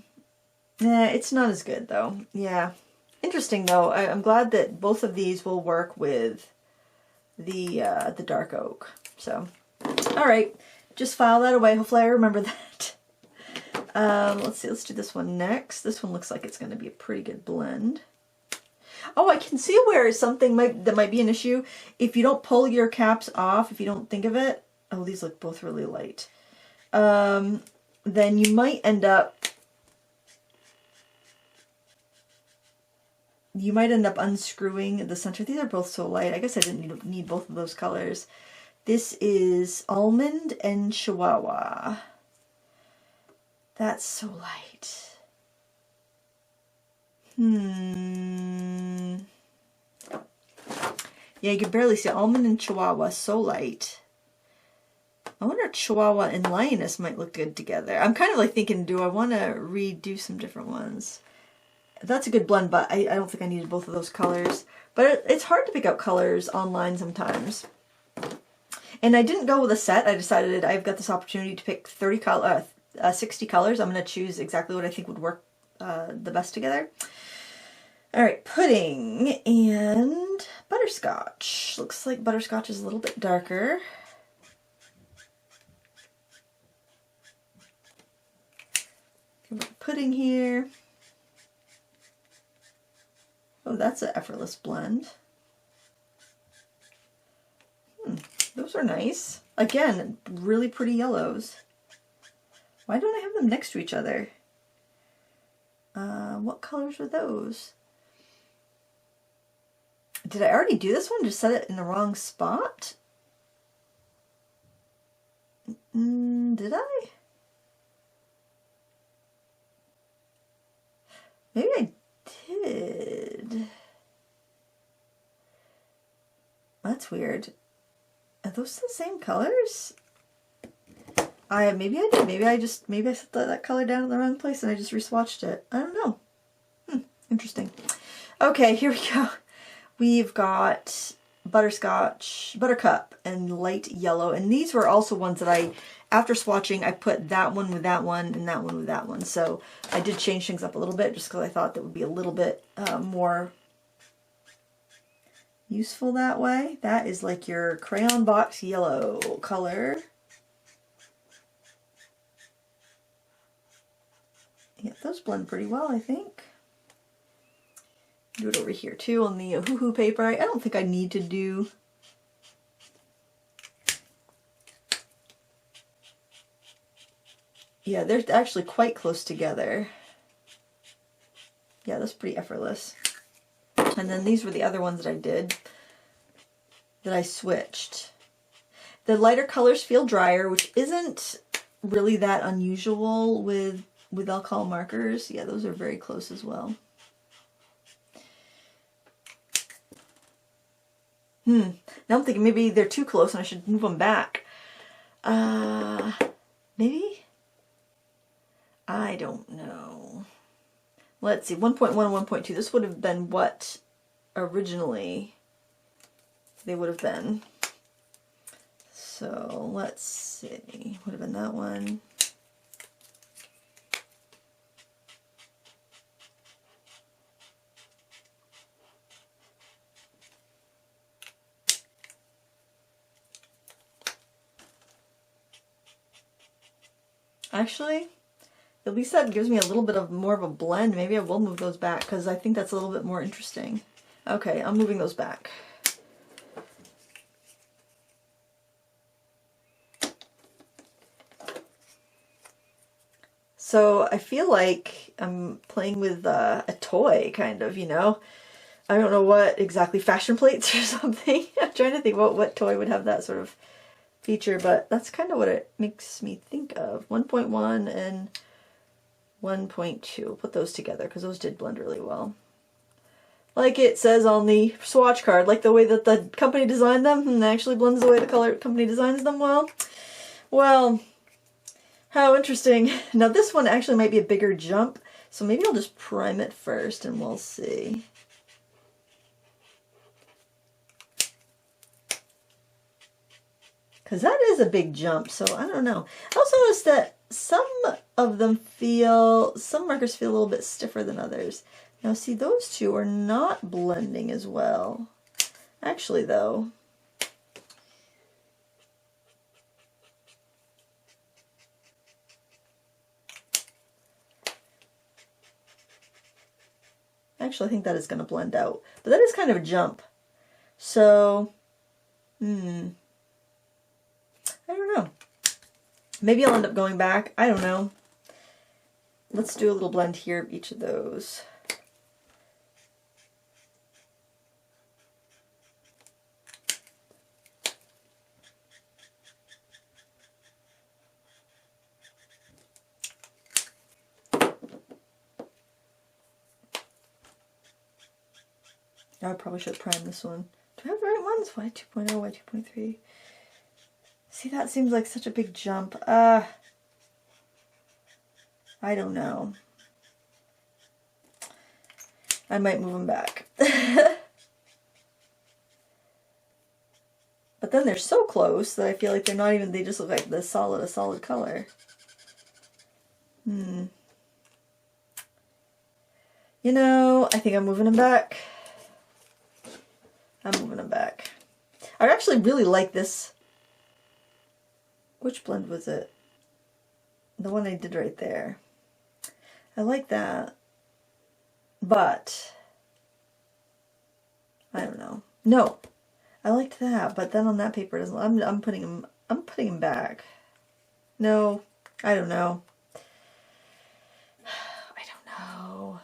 A: it's not as good though. Yeah. Interesting though. I'm glad that both of these will work with the dark oak. So, alright. Just file that away. Hopefully I remember that. Let's see. Let's do this one next. This one looks like it's going to be a pretty good blend. Oh, I can see where something that might be an issue. If you don't pull your caps off, if you don't think of it. Oh, these look both really light. Then you might end up unscrewing the center. These are both so light. I guess I didn't need both of those colors. This is Almond and Chihuahua. That's so light. Yeah, you can barely see Almond and Chihuahua, so light. I wonder if Chihuahua and Lioness might look good together. I'm kind of like thinking, do I want to redo some different ones? That's a good blend, but I don't think I needed both of those colors. But it's hard to pick out colors online sometimes. And I didn't go with a set. I decided I've got this opportunity to pick 60 colors. I'm going to choose exactly what I think would work the best together. All right, pudding and butterscotch. Looks like butterscotch is a little bit darker. Pudding here. Oh, that's an effortless blend. Those are nice. Again, really pretty yellows. Why don't I have them next to each other? What colors are those? Did I already do this one? Just set it in the wrong spot? Did I? Maybe I did. That's weird. Are those the same colors? Maybe I did. Maybe I set that color down in the wrong place and I just re-swatched it. I don't know. Interesting. Okay, here we go. We've got butterscotch, buttercup, and light yellow. And these were also ones that after swatching, I put that one with that one and that one with that one. So I did change things up a little bit just because I thought that would be a little bit more useful that way. That is like your crayon box yellow color. Yeah, those blend pretty well, I think. Do it over here too on the hoo-hoo paper. I don't think I need to do yeah, they're actually quite close together. Yeah, that's pretty effortless. And then these were the other ones that I did that I switched. The lighter colors feel drier, which isn't really that unusual with alcohol markers. Yeah, those are very close as well. Now I'm thinking maybe they're too close and I should move them back. Maybe? I don't know. Let's see, 1.1 and 1.2. This would have been what originally they would have been. So let's see, would have been that one. Actually, at least that gives me a little bit of more of a blend. Maybe I will move those back because I think that's a little bit more interesting. Okay, I'm moving those back. So I feel like I'm playing with a toy, kind of, you know? I don't know what exactly, fashion plates or something. I'm trying to think what toy would have that sort of feature, but that's kind of what it makes me think of. 1.1 and 1.2. Put those together because those did blend really well. Like it says on the swatch card, like the way that the company designed them, and actually blends the way the color company designs them well. Well, how interesting. Now this one actually might be a bigger jump, so maybe I'll just prime it first and we'll see. Because that is a big jump, so I don't know. I also noticed that some markers feel a little bit stiffer than others. Now see, those two are not blending as well. Actually though, I think that is going to blend out. But that is kind of a jump. So, I don't know. Maybe I'll end up going back. I don't know. Let's do a little blend here of each of those. I probably should prime this one. Do I have the right ones? Why 2.0, why 2.3? See, that seems like such a big jump. I don't know. I might move them back. But then they're so close that I feel like they're not even, they just look like a solid color. You know, I think I'm moving them back. I'm moving them back. I actually really like this. Which blend was it? The one I did right there. I like that. But I don't know. No. I liked that, but then on that paper it doesn't. I'm putting them back. No. I don't know. I don't know.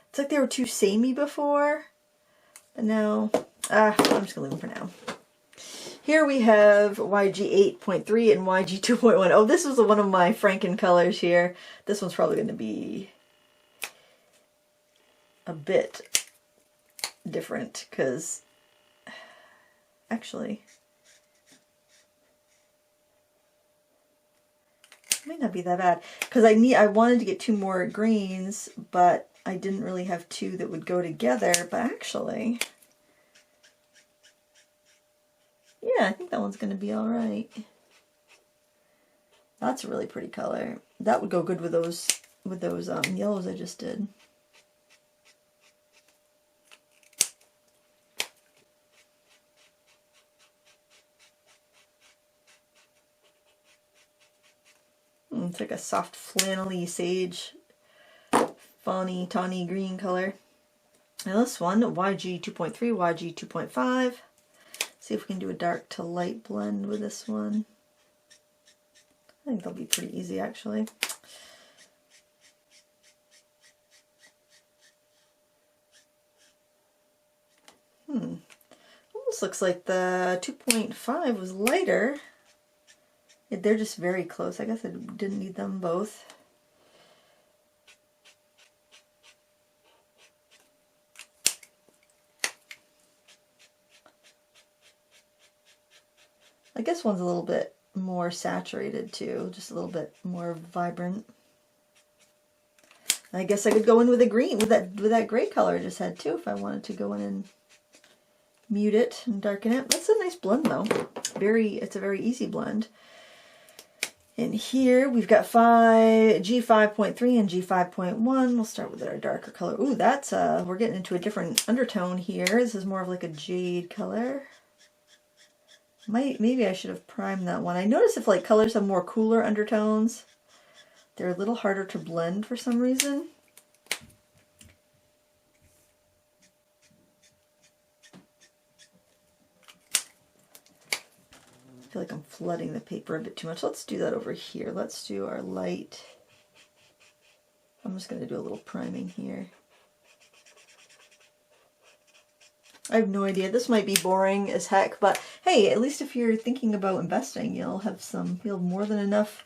A: It's like they were too samey before. But now, I'm just going to leave them for now. Here we have YG 8.3 and YG 2.1. Oh, this was one of my Franken colors here. This one's probably going to be a bit different because actually it might not be that bad because I wanted to get 2 more greens, but I didn't really have 2 that would go together. But actually, yeah, I think that one's going to be all right. That's a really pretty color. That would go good with those yellows I just did. It's like a soft flannelly sage, fawny, tawny green color. Now this one, YG 2.3, YG 2.5. See if we can do a dark to light blend with this one. I think they'll be pretty easy actually. Almost looks like the 2.5 was lighter. They're just very close. I guess I didn't need them both. I guess one's a little bit more saturated too, just a little bit more vibrant. I guess I could go in with a green, with that gray color I just had too, if I wanted to go in and mute it and darken it. That's a nice blend though. It's a very easy blend. And here we've got G5.3 and G5.1. We'll start with our darker color. Ooh, that's we're getting into a different undertone here. This is more of like a jade color. Maybe I should have primed that one. I notice if like colors have more cooler undertones, they're a little harder to blend for some reason. I feel like I'm flooding the paper a bit too much. Let's do that over here. Let's do our light. I'm just going to do a little priming here. I have no idea. This might be boring as heck, but hey, at least if you're thinking about investing, you'll have more than enough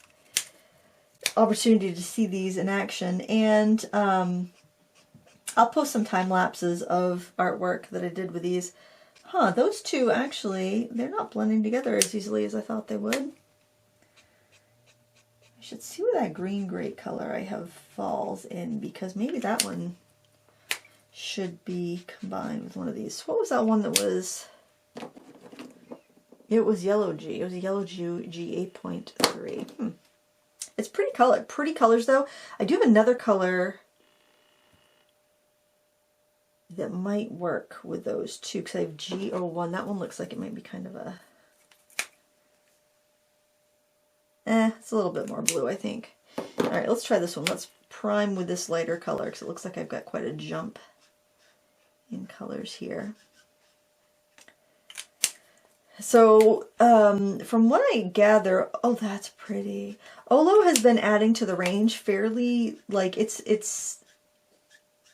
A: opportunity to see these in action. And I'll post some time lapses of artwork that I did with these. Those two actually, they're not blending together as easily as I thought they would. I should see where that green-gray color I have falls in, because maybe that one should be combined with one of these. What was that one that was? It was yellow G. It was a yellow G 8.3. It's pretty colors though. I do have another color that might work with those two, because I have G01. That one looks like it might be kind of a... it's a little bit more blue, I think. Alright, let's try this one. Let's prime with this lighter color, because it looks like I've got quite a jump in colors here. So, from what I gather... Oh, that's pretty. OLO has been adding to the range fairly... Like,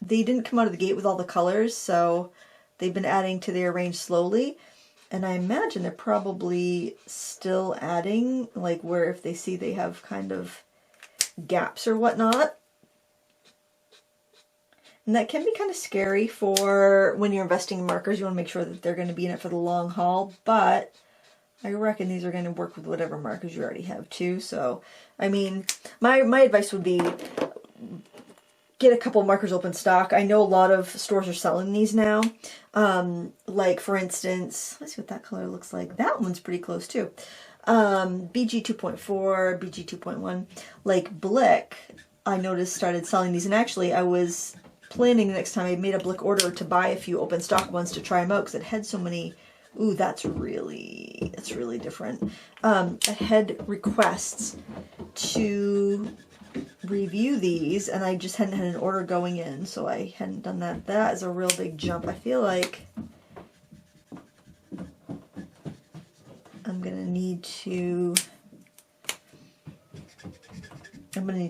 A: they didn't come out of the gate with all the colors, so they've been adding to their range slowly. And I imagine they're probably still adding, like where if they see they have kind of gaps or whatnot. And that can be kind of scary for when you're investing in markers. You want to make sure that they're going to be in it for the long haul. But I reckon these are going to work with whatever markers you already have too. So, I mean, my advice would be... get a couple markers open stock. I know a lot of stores are selling these now. Like for instance, let's see what that color looks like. That one's pretty close too. BG 2.4, BG 2.1. Like Blick I noticed started selling these, and actually I was planning the next time I made a bulk order to buy a few open stock ones to try them out because it had so many. Ooh, that's really different. It had requests to review these, and I just hadn't had an order going in, so I hadn't done that. That is a real big jump. I feel like I'm gonna need to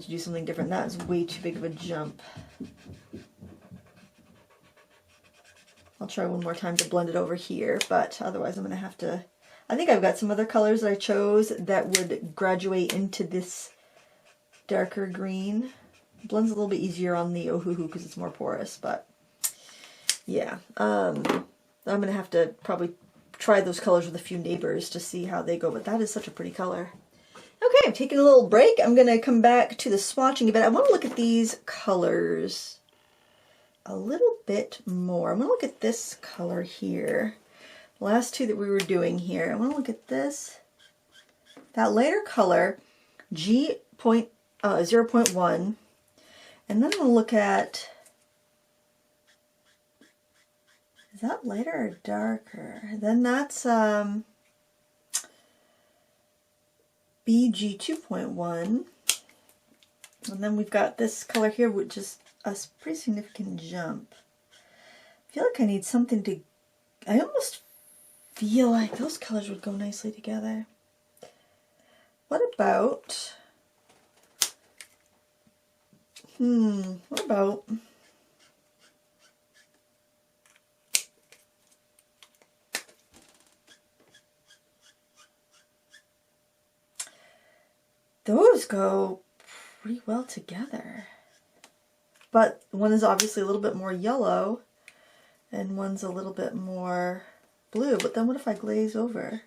A: do something different. That is way too big of a jump. I'll try one more time to blend it over here, but otherwise I'm going to have to... I think I've got some other colors that I chose that would graduate into this darker green. It blends a little bit easier on the Ohuhu because it's more porous, but yeah. I'm going to have to probably try those colors with a few neighbors to see how they go, but that is such a pretty color. Okay, I'm taking a little break. I'm going to come back to the swatching a bit. I want to look at these colors a little bit more. I'm going to look at this color here. The last two that we were doing here. I want to look at this. That lighter color, G.0.1. And then I'm going to look at, is that lighter or darker? Then that's BG 2.1. And then we've got this color here, which is a pretty significant jump. I feel like I need something to... I almost feel like those colors would go nicely together. What about... what about... those go pretty well together. But one is obviously a little bit more yellow and one's a little bit more blue. But then what if I glaze over?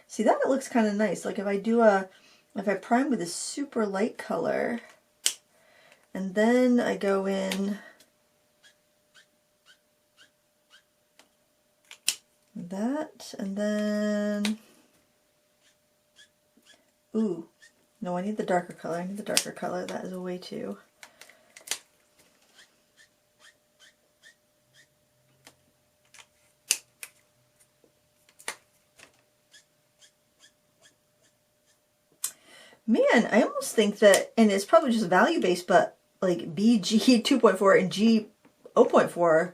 A: See, that looks kind of nice. Like if I prime with a super light color and then I go in that and then, ooh. No, I need the darker color. I need the darker color. That is a way too. Man, I almost think that, and it's probably just value based, but like BG 2.4 and G 0.4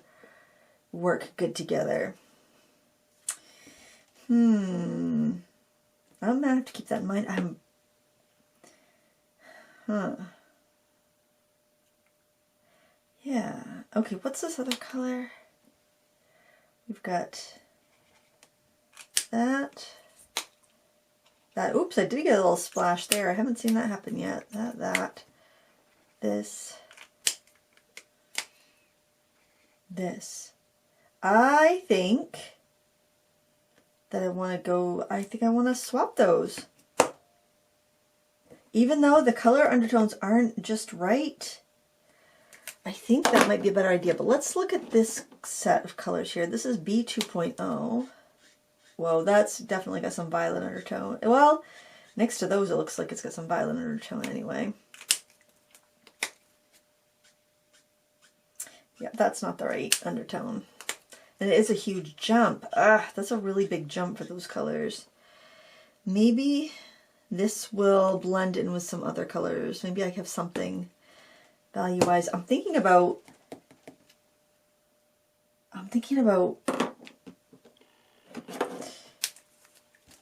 A: work good together. I'm gonna have to keep that in mind. Yeah. Okay, what's this other color? We've got that. Oops, I did get a little splash there. I haven't seen that happen yet. This. I think that I want to swap those. Even though the color undertones aren't just right, I think that might be a better idea. But let's look at this set of colors here. This is B 2.0. Whoa, that's definitely got some violet undertone. Well, next to those it looks like it's got some violet undertone anyway. Yeah, that's not the right undertone. And it is a huge jump. That's a really big jump for those colors. Maybe this will blend in with some other colors. Maybe I have something value-wise. I'm thinking about,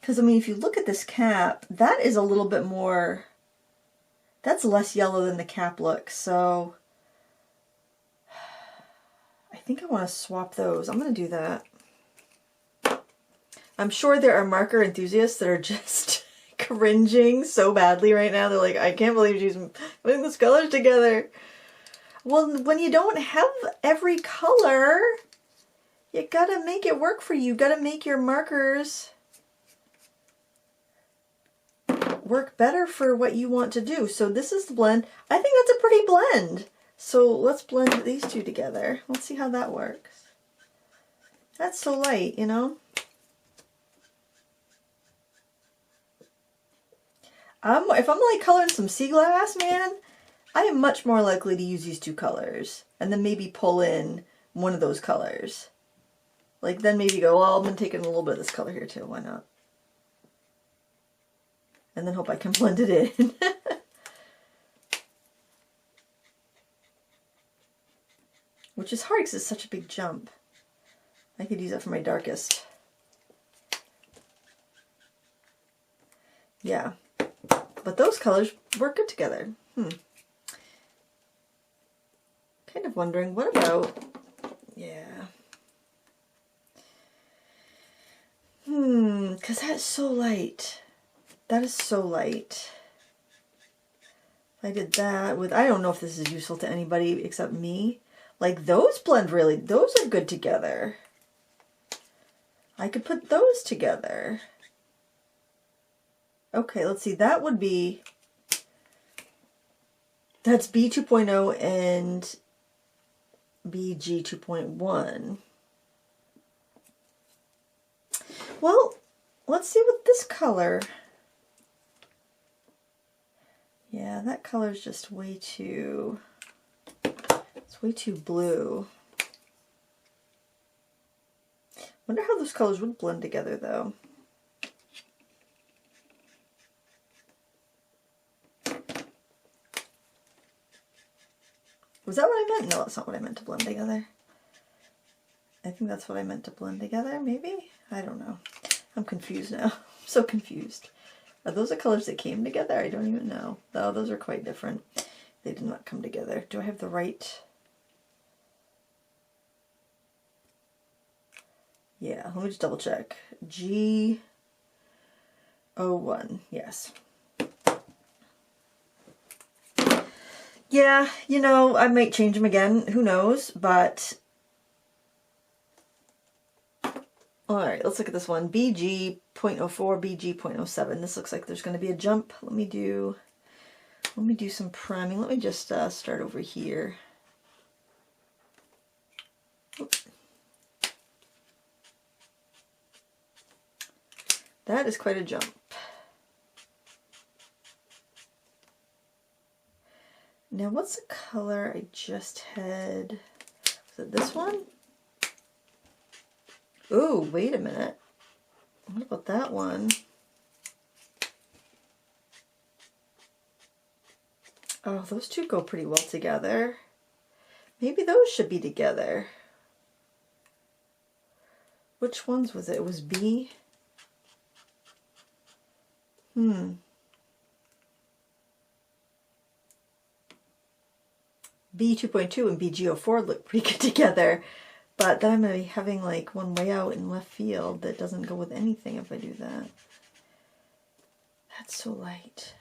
A: because I mean, if you look at this cap, that is a little bit more, that's less yellow than the cap looks. So I think I want to swap those. I'm going to do that. I'm sure there are marker enthusiasts that are just cringing so badly right now. They're like, I can't believe she's putting those colors together. Well, when you don't have every color, you gotta make it work for you. You gotta make your markers work better for what you want to do. So this is the blend. I think that's a pretty blend. So let's blend these two together. Let's see how that works. That's so light, you know? If I'm like coloring some sea glass, man, I am much more likely to use these two colors and then maybe pull in one of those colors. Like then maybe go, well, I'm going to take in a little bit of this color here too. Why not? And then hope I can blend it in. Which is hard because it's such a big jump. I could use that for my darkest. Yeah. But those colors work good together. Kind of wondering, what about... Yeah. Because that's so light. That is so light. I did that with... I don't know if this is useful to anybody except me. Like, those blend really... Those are good together. I could put those together. Okay, let's see. That would be... That's B 2.0 and BG 2.1. Well, let's see what this color... Yeah, that color is just way too... It's way too blue. Wonder how those colors would blend together, though. Was that what I meant? No, that's not what I meant to blend together. I think that's what I meant to blend together, maybe? I don't know. I'm confused now. I'm so confused. Are those the colors that came together? I don't even know. Oh, those are quite different. They did not come together. Do I have the right... Yeah, let me just double check. G01, yes. Yeah, you know, I might change them again. Who knows? But all right, let's look at this one. BG 0.04, BG 0.07. This looks like there's going to be a jump. Let me do some priming. Let me just start over here. Oops. That is quite a jump. Now, what's the color I just had? Was it this one? Ooh, wait a minute. What about that one? Oh, those two go pretty well together. Maybe those should be together. Which ones was it? It was B. B 2.2 and BG04 look pretty good together, but then I'm going to be having like one way out in left field that doesn't go with anything if I do that. That's so light.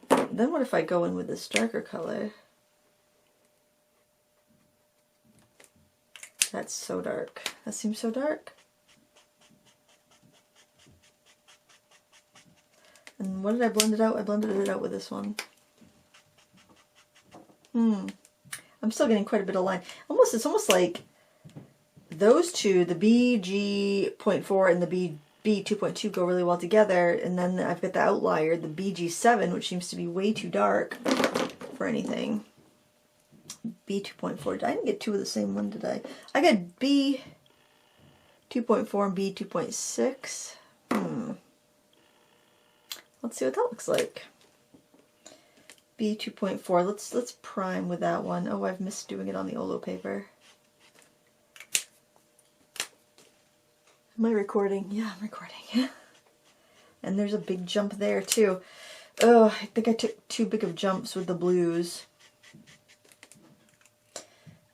A: Then what if I go in with this darker color? That's so dark. That seems so dark. And what did I blend it out? I blended it out with this one. I'm still getting quite a bit of line. It's almost like those two, the BG 0.4 and the BB 2.2 go really well together, and then I've got the outlier, the BG 7, which seems to be way too dark for anything. B 2.4. I didn't get two of the same one, did I? I got B 2.4 and B 2.6. Let's see what that looks like. B 2.4. Let's prime with that one. Oh, I've missed doing it on the OLO paper. Am I recording? Yeah, I'm recording. And there's a big jump there too. Oh, I think I took too big of jumps with the blues.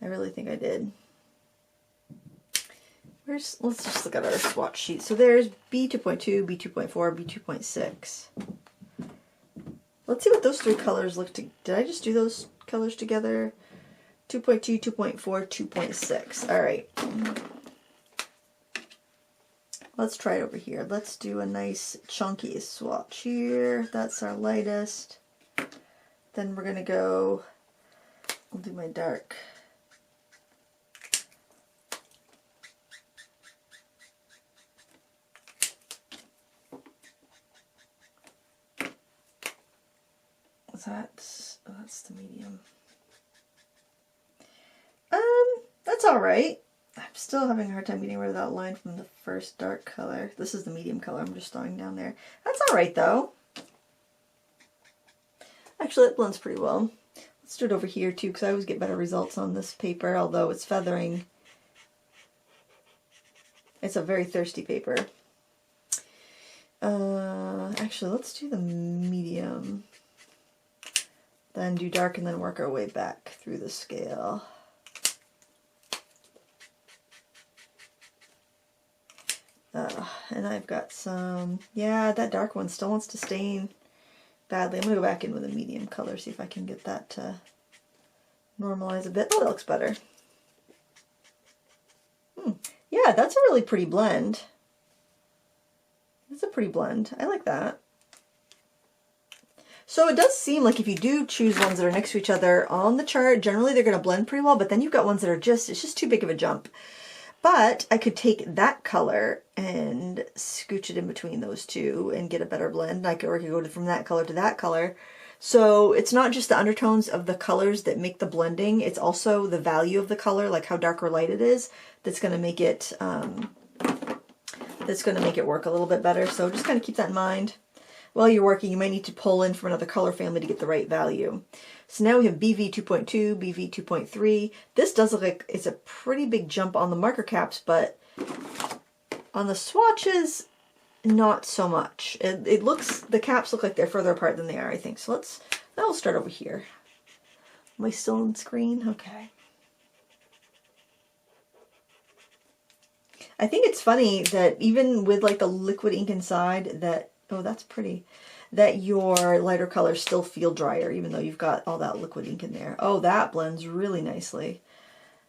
A: I really think I did. Let's just look at our swatch sheet. So there's B 2.2, B 2.4, B 2.6. Let's see what those three colors look to. Did I just do those colors together? 2.2, 2.4, 2.6. All right. Let's try it over here. Let's do a nice chunky swatch here. That's our lightest. Then we're going to go, I'll do my dark. That's the medium. That's all right. I'm still having a hard time getting rid of that line from the first dark color. This is the medium color I'm just throwing down there. That's all right though. Actually, it blends pretty well. Let's do it over here too, because I always get better results on this paper, although it's feathering. It's a very thirsty paper. Actually, let's do the medium. Then do dark and then work our way back through the scale. And I've got some, yeah, that dark one still wants to stain badly. I'm going to go back in with a medium color, see if I can get that to normalize a bit. Oh, that looks better. Yeah, that's a really pretty blend. It's a pretty blend. I like that. So it does seem like if you do choose ones that are next to each other on the chart, generally they're going to blend pretty well, but then you've got ones that are just, it's just too big of a jump. But I could take that color and scooch it in between those two and get a better blend. Or I could go from that color to that color. So it's not just the undertones of the colors that make the blending, it's also the value of the color, like how dark or light it is, that's going to make it work a little bit better. So just kind of keep that in mind. While you're working, you might need to pull in from another color family to get the right value. So now we have BV 2.2, BV 2.3. This does look like it's a pretty big jump on the marker caps, but on the swatches, not so much. It looks, the caps look like they're further apart than they are, I think. So now we'll start over here. Am I still on screen? Okay. I think it's funny that even with like the liquid ink inside that, oh, that's pretty, that your lighter colors still feel drier, even though you've got all that liquid ink in there. Oh, that blends really nicely.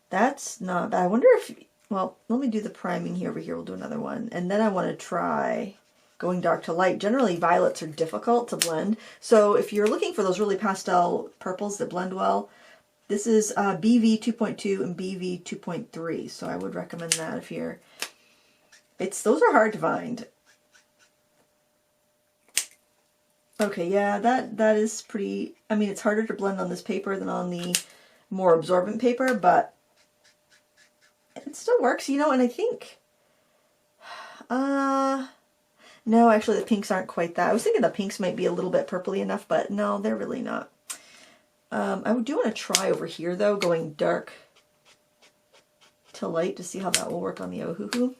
A: That's not bad. I wonder if, well, let me do the priming here over here. We'll do another one. And then I want to try going dark to light. Generally, violets are difficult to blend. So if you're looking for those really pastel purples that blend well, this is BV 2.2 and BV 2.3. So I would recommend that if you're, those are hard to find. Okay, yeah, that is pretty, I mean, it's harder to blend on this paper than on the more absorbent paper, but it still works, you know, and I think, no, actually the pinks aren't quite that. I was thinking the pinks might be a little bit purpley enough, but no, they're really not. I do want to try over here, though, going dark to light to see how that will work on the Ohuhu.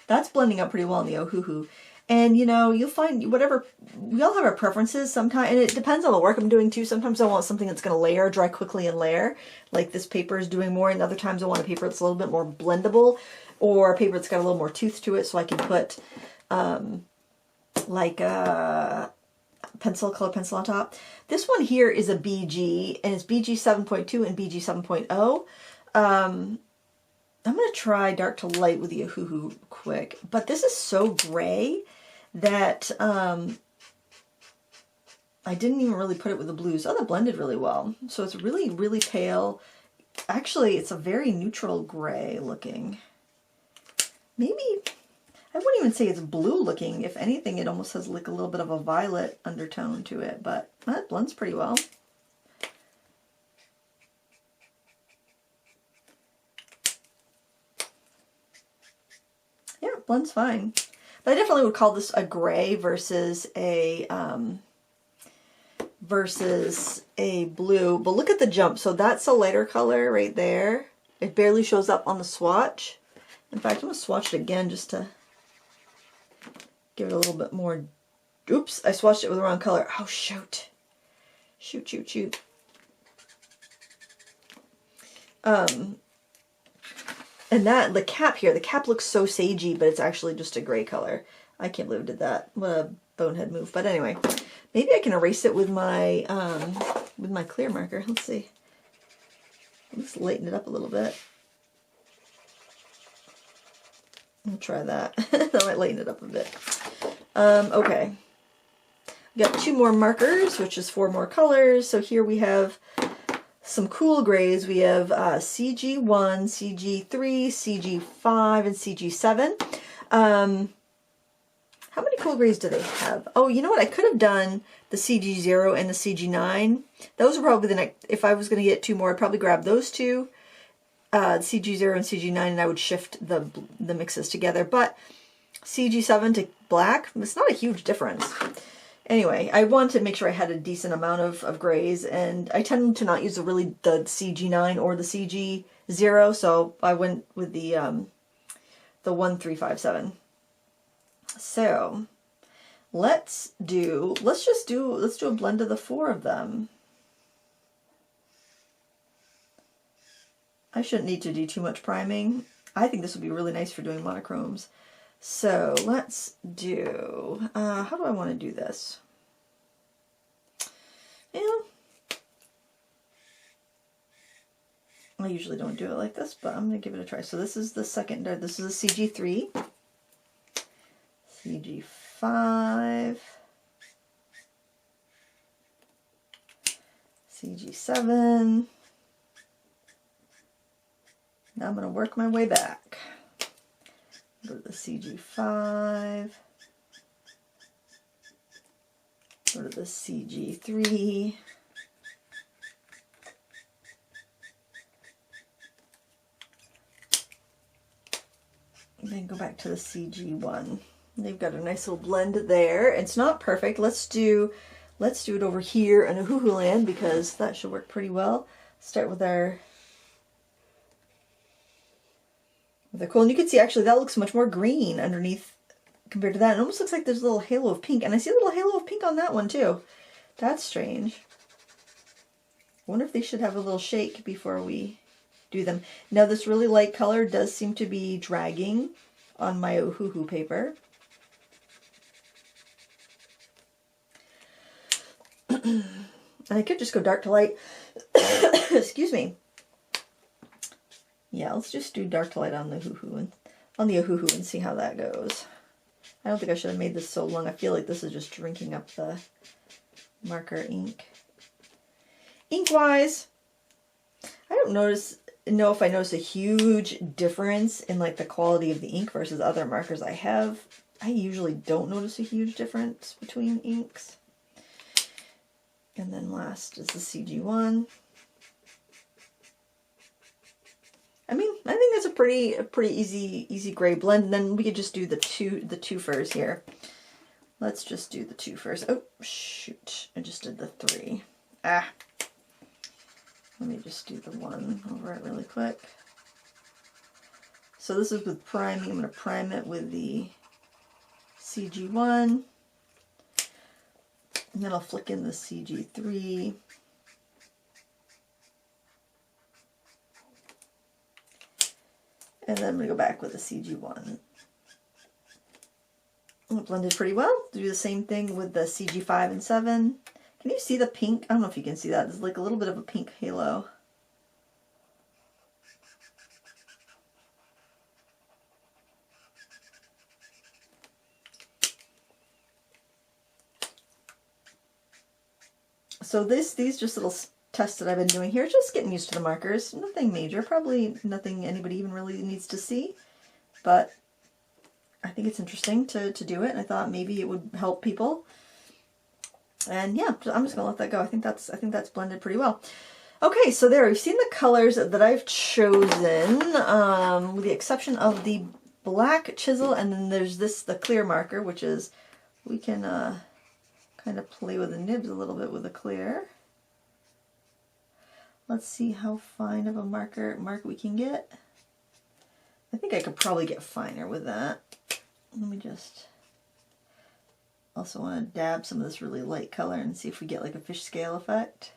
A: That's blending up pretty well on the Ohuhu. And, you know, you'll find whatever, we all have our preferences sometimes, and it depends on the work I'm doing too. Sometimes I want something that's going to layer, dry quickly and layer, like this paper is doing more, and other times I want a paper that's a little bit more blendable, or a paper that's got a little more tooth to it, so I can put, like a color pencil on top. This one here is a BG, and it's BG 7.2 and BG 7.0. I'm going to try dark to light with the Ohuhu quick, but this is so gray that I didn't even really put it with the blues. Oh, that blended really well. So it's really, really pale. Actually, it's a very neutral gray looking. Maybe, I wouldn't even say it's blue looking. If anything, it almost has like a little bit of a violet undertone to it, but that blends pretty well. Yeah, blends fine. But I definitely would call this a gray versus a blue. But look at the jump. So that's a lighter color right there. It barely shows up on the swatch. In fact, I'm going to swatch it again just to give it a little bit more. Oops, I swatched it with the wrong color. Oh, shoot. Shoot, shoot, shoot. And that, the cap here, the cap looks so sagey, but it's actually just a gray color. I can't believe I did that. What a bonehead move. But anyway, maybe I can erase it with my clear marker. Let's see. Let's lighten it up a little bit. I'll try that. That might lighten it up a bit. Okay. We got 2 more markers, which is 4 more colors. So here we have some cool grays. We have CG1, CG3, CG5, and CG7. How many cool grays do they have? Oh, you know what? I could have done the CG0 and the CG9. Those are probably the next, if I was going to get two more, I'd probably grab those two, CG0 and CG9, and I would shift the mixes together. But CG7 to black, it's not a huge difference. Anyway, I wanted to make sure I had a decent amount of grays, and I tend to not use the CG9 or the CG0, so I went with the 1357. So let's do a blend of the four of them. I shouldn't need to do too much priming. I think this would be really nice for doing monochromes. So let's do, how do I want to do this? Yeah. I usually don't do it like this, but I'm going to give it a try. So this is the second, this is a CG3, CG5, CG7. Now I'm going to work my way back. Go to the CG5, go to the CG3, and then go back to the CG1. They've got a nice little blend there. It's not perfect. Let's do it over here in a hoo-hoo land because that should work pretty well. Start with our cool, and you can see actually that looks much more green underneath compared to that. It almost looks like there's a little halo of pink, and I see a little halo of pink on that one too. That's strange. I wonder if they should have a little shake before we do them. Now this really light color does seem to be dragging on my hoo-hoo paper. And I could just go dark to light. Excuse me. Yeah, let's just do dark to light on the hoo-hoo and see how that goes. I don't think I should have made this so long. I feel like this is just drinking up the marker ink. Ink-wise, I don't know if I notice a huge difference in like the quality of the ink versus other markers I have. I usually don't notice a huge difference between inks. And then last is the CG1. I mean, I think that's a pretty easy gray blend. And then we could just do the two first here. Let's just do the two first. Oh shoot! I just did the three. Ah. Let me just do the one over it really quick. So this is with priming. I'm going to prime it with the CG1. And then I'll flick in the CG3. And then I'm going to go back with the CG1. It blended pretty well. Do the same thing with the CG5 and 7. Can you see the pink? I don't know if you can see that. There's like a little bit of a pink halo. So these just little tests that I've been doing here, just getting used to the markers. Nothing major, probably nothing anybody even really needs to see, but I think it's interesting to do it, and I thought maybe it would help people. And yeah, I'm just gonna let that go. I think that's blended pretty well. Okay, so there, you've seen the colors that I've chosen, with the exception of the black chisel, and then there's the clear marker, which is, we can kind of play with the nibs a little bit with the clear. Let's see how fine of a mark we can get. I think I could probably get finer with that. Let me just, also want to dab some of this really light color and see if we get like a fish scale effect.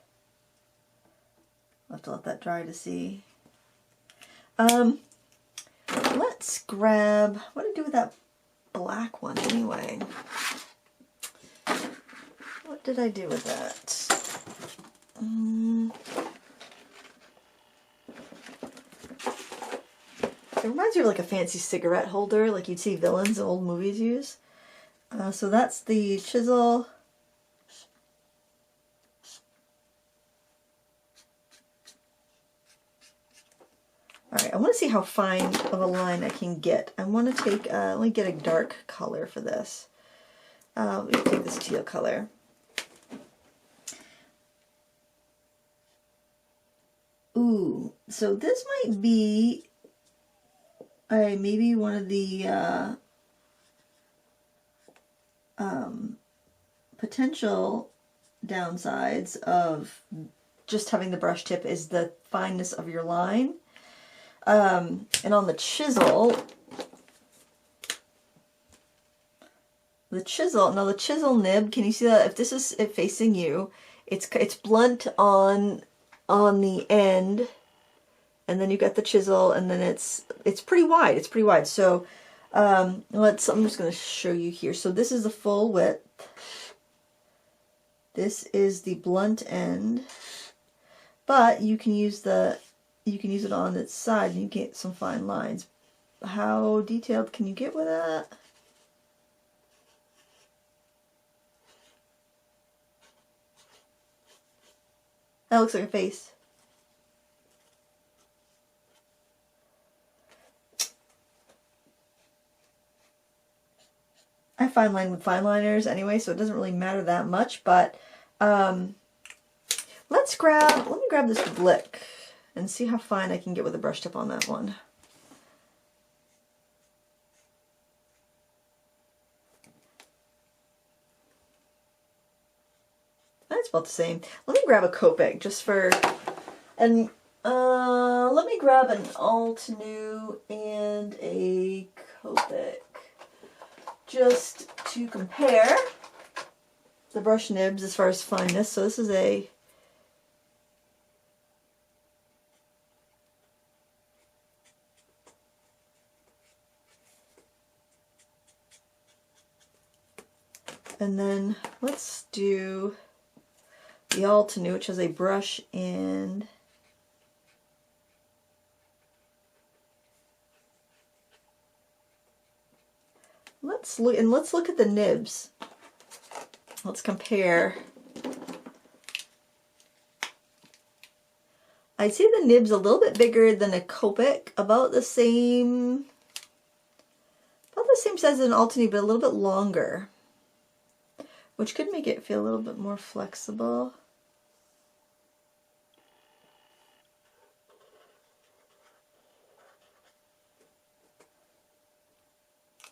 A: I'll have to let that dry to see. Let's grab, what did I do with that black one anyway? What did I do with that? It reminds me of like a fancy cigarette holder, like you'd see villains in old movies use. So that's the chisel. Alright, I want to see how fine of a line I can get. I want to take, let me get a dark color for this. Let me take this teal color. Ooh, so this might be maybe one of the potential downsides of just having the brush tip is the fineness of your line. And on the chisel, the chisel nib, can you see that? If this is it facing you, it's blunt on the end, and then you got the chisel, and then it's pretty wide. It's pretty wide. So I'm just going to show you here. So this is the full width. This is the blunt end, but you can use it on its side, and you get some fine lines. How detailed can you get with that? That looks like a face. I fine line with fine liners anyway, so it doesn't really matter that much, but let me grab this blick and see how fine I can get with a brush tip on that one. That's about the same. Let me grab a Copic just for, and let me grab an Alt New and a Copic just to compare the brush nibs as far as fineness. So this is a and then let's do the Alt New, which has a brush and let's look at the nibs. Let's compare. I'd say the nib's a little bit bigger than a Copic, about the same size as an Alt New, but a little bit longer, which could make it feel a little bit more flexible.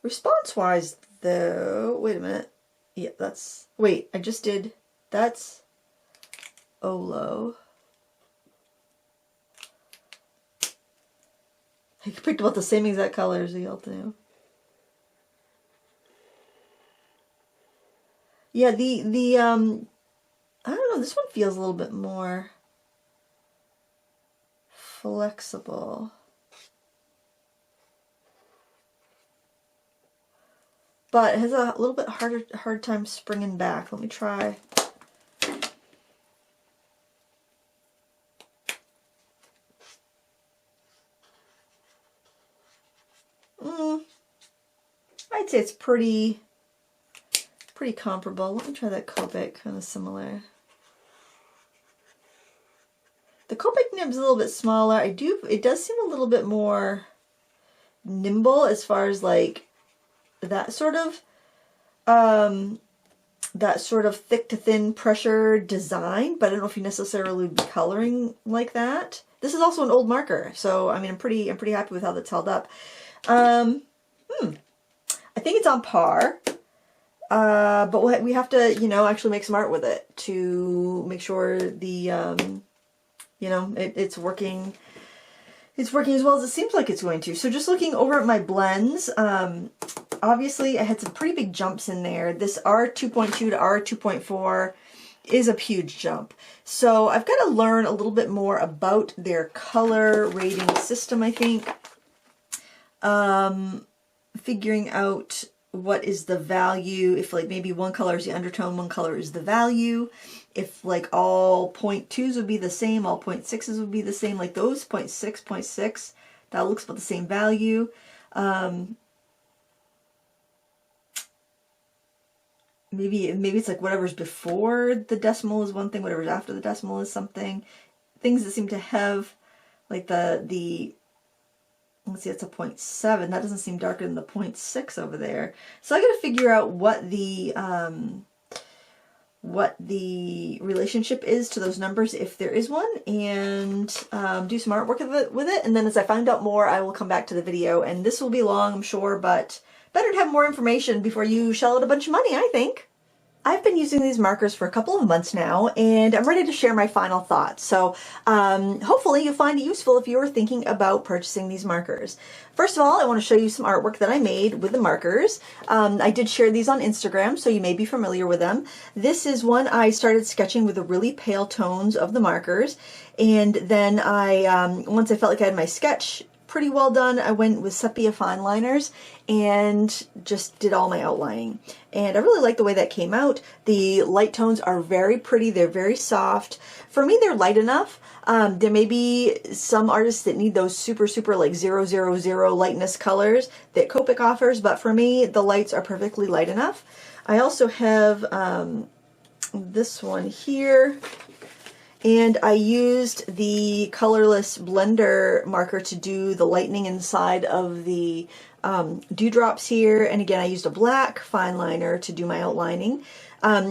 A: Response-wise, though, wait a minute. Yeah, that's OLO. I picked about the same exact color as the Alt New. Yeah, I don't know, this one feels a little bit more flexible. But it has a little bit hard time springing back. Let me try. I'd say it's pretty comparable. Let me try that Copic, kind of similar. The Copic nib's a little bit smaller. It does seem a little bit more nimble as far as like that sort of thick to thin pressure design, but I don't know if you necessarily would be coloring like that. This is also an old marker, so I mean I'm pretty happy with how that's held up. I think it's on par, but we have to, you know, actually make some art with it to make sure the you know, it's working. It's working as well as it seems like it's going to. So just looking over at my blends, obviously I had some pretty big jumps in there. This R2.2 to R2.4 is a huge jump. So I've got to learn a little bit more about their color rating system, I think. Figuring out what is the value, if like maybe one color is the undertone, one color is the value. If like all 0.2s would be the same, all 0.6s would be the same, like those 0.6, 0.6, that looks about the same value. Maybe it's like whatever's before the decimal is one thing, whatever's after the decimal is something. Things that seem to have like the let's see, it's a 0.7. That doesn't seem darker than the 0.6 over there. So I got to figure out what the relationship is to those numbers, if there is one, and do some artwork with it. And then as I find out more, I will come back to the video. And this will be long, I'm sure, but better to have more information before you shell out a bunch of money, I think. I've been using these markers for a couple of months now, and I'm ready to share my final thoughts. So hopefully you'll find it useful if you're thinking about purchasing these markers. First of all, I want to show you some artwork that I made with the markers. I did share these on Instagram, so you may be familiar with them. This is one I started sketching with the really pale tones of the markers, and then once I felt like I had my sketch pretty well done, I went with sepia fine liners and just did all my outlining. And I really like the way that came out. The light tones are very pretty. They're very soft. For me, they're light enough. There may be some artists that need those super, super like 000 lightness colors that Copic offers, but for me, the lights are perfectly light enough. I also have this one here. And I used the colorless blender marker to do the lightning inside of the dewdrops here. And again, I used a black fine liner to do my outlining.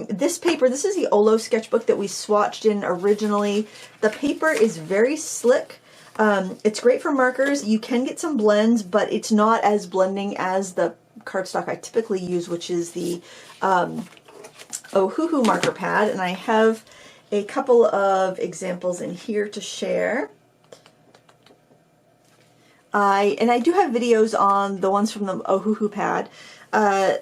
A: This paper, this is the OLO sketchbook that we swatched in originally. The paper is very slick. It's great for markers. You can get some blends, but it's not as blending as the cardstock I typically use, which is the Ohuhu marker pad. And I have a couple of examples in here to share. And I do have videos on the ones from the Ohuhu pad.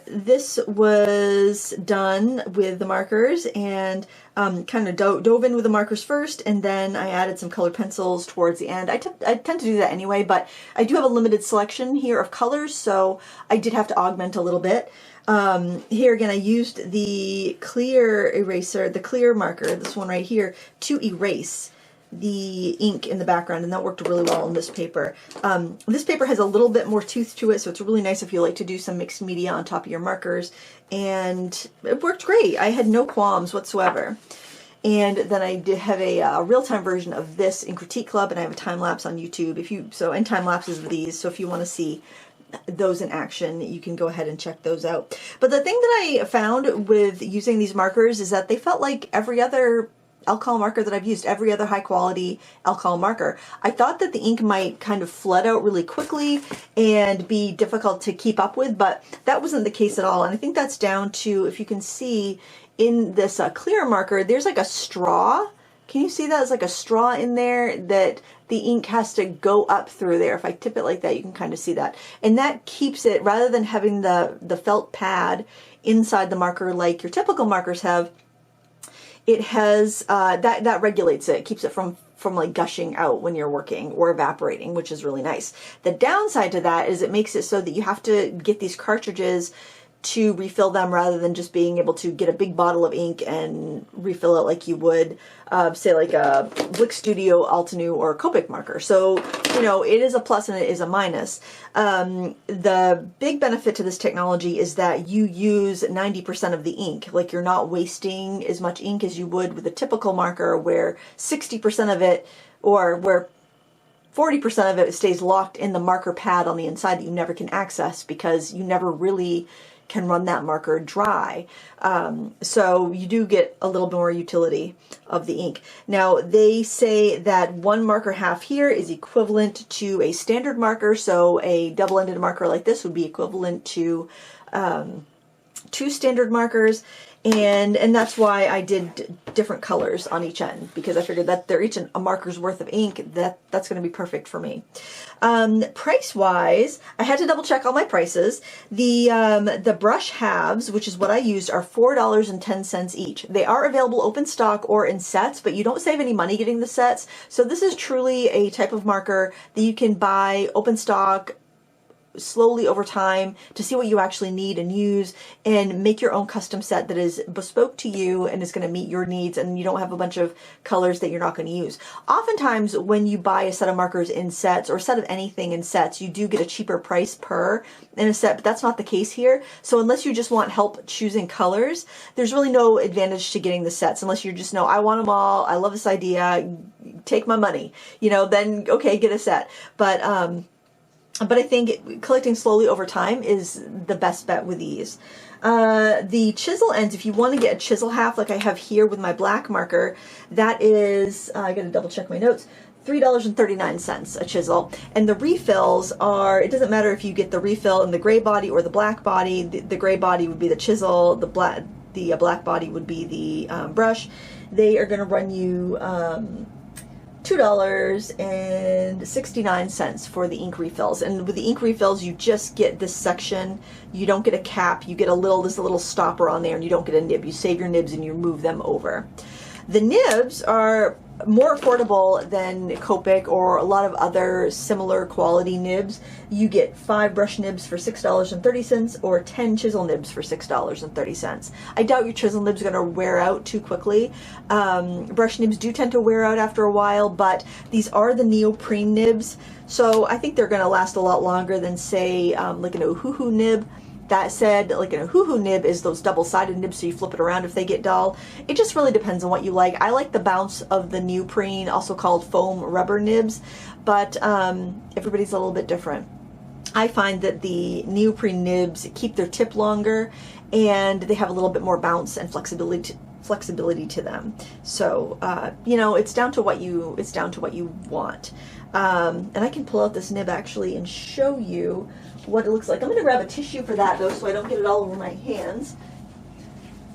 A: This was done with the markers and kind of dove in with the markers first, and then I added some colored pencils towards the end. I tend to do that anyway, but I do have a limited selection here of colors, so I did have to augment a little bit. Here again, I used the clear eraser, the clear marker, this one right here, to erase the ink in the background, and that worked really well on this paper. This paper has a little bit more tooth to it, so it's really nice if you like to do some mixed media on top of your markers, and it worked great. I had no qualms whatsoever. And then I did have a real-time version of this in Critique Club, and I have a time-lapse on YouTube, and time-lapses of these, so if you want to see those in action, you can go ahead and check those out. But the thing that I found with using these markers is that they felt like every other alcohol marker that I've used, every other high quality alcohol marker. I thought that the ink might kind of flood out really quickly and be difficult to keep up with, but that wasn't the case at all. And I think that's down to, if you can see in this clear marker, there's like a straw. Can you see that? There's like a straw in there that the ink has to go up through there. If I tip it like that, you can kind of see that. And that keeps it, rather than having the felt pad inside the marker like your typical markers have, it has, that regulates it. It keeps it from like gushing out when you're working or evaporating, which is really nice. The downside to that is it makes it so that you have to get these cartridges to refill them rather than just being able to get a big bottle of ink and refill it like you would, say like a Blick Studio Altenew or a Copic marker. So, you know, it is a plus and it is a minus. The big benefit to this technology is that you use 90% of the ink. Like, you're not wasting as much ink as you would with a typical marker, where 60% of it, or where 40% of it stays locked in the marker pad on the inside that you never can access because you never really can run that marker dry. So you do get a little more utility of the ink. Now, they say that one marker half here is equivalent to a standard marker, so a double-ended marker like this would be equivalent to 2 standard markers. And that's why I did different colors on each end, because I figured that they're each a marker's worth of ink. That's going to be perfect for me. Price-wise, I had to double check all my prices. The brush halves, which is what I used, are $4.10 each. They are available open stock or in sets, but you don't save any money getting the sets. So this is truly a type of marker that you can buy open stock slowly over time to see what you actually need and use, and make your own custom set that is bespoke to you and is going to meet your needs, and you don't have a bunch of colors that you're not going to use. Oftentimes when you buy a set of markers in sets, or a set of anything in sets, you do get a cheaper price per in a set, but that's not the case here. So unless you just want help choosing colors, there's really no advantage to getting the sets, unless you just know, I want them all, I love this idea, take my money, you know, then okay, get a set. But But I think collecting slowly over time is the best bet with these. The chisel ends, if you want to get a chisel half like I have here with my black marker, that is, I gotta double check my notes, $3.39 a chisel. And the refills are, it doesn't matter if you get the refill in the gray body or the black body. The gray body would be the chisel, the black body would be the brush. They are going to run you $2.69 for the ink refills. And with the ink refills, you just get this section. You don't get a cap. You get there's a little stopper on there, and you don't get a nib. You save your nibs and you move them over. The nibs are more affordable than Copic or a lot of other similar quality nibs. You get 5 brush nibs for $6.30 or 10 chisel nibs for $6.30. I doubt your chisel nibs are going to wear out too quickly. Brush nibs do tend to wear out after a while, but these are the neoprene nibs, so I think they're going to last a lot longer than, say, like an Ohuhu nib. That said, like an Ohuhu nib is those double-sided nibs, so you flip it around if they get dull. It just really depends on what you like. I like the bounce of the neoprene, also called foam rubber nibs, but everybody's a little bit different. I find that the neoprene nibs keep their tip longer, and they have a little bit more bounce and flexibility to them. So you know, it's down to what you want. And I can pull out this nib actually and show you what it looks like. I'm going to grab a tissue for that though, so I don't get it all over my hands.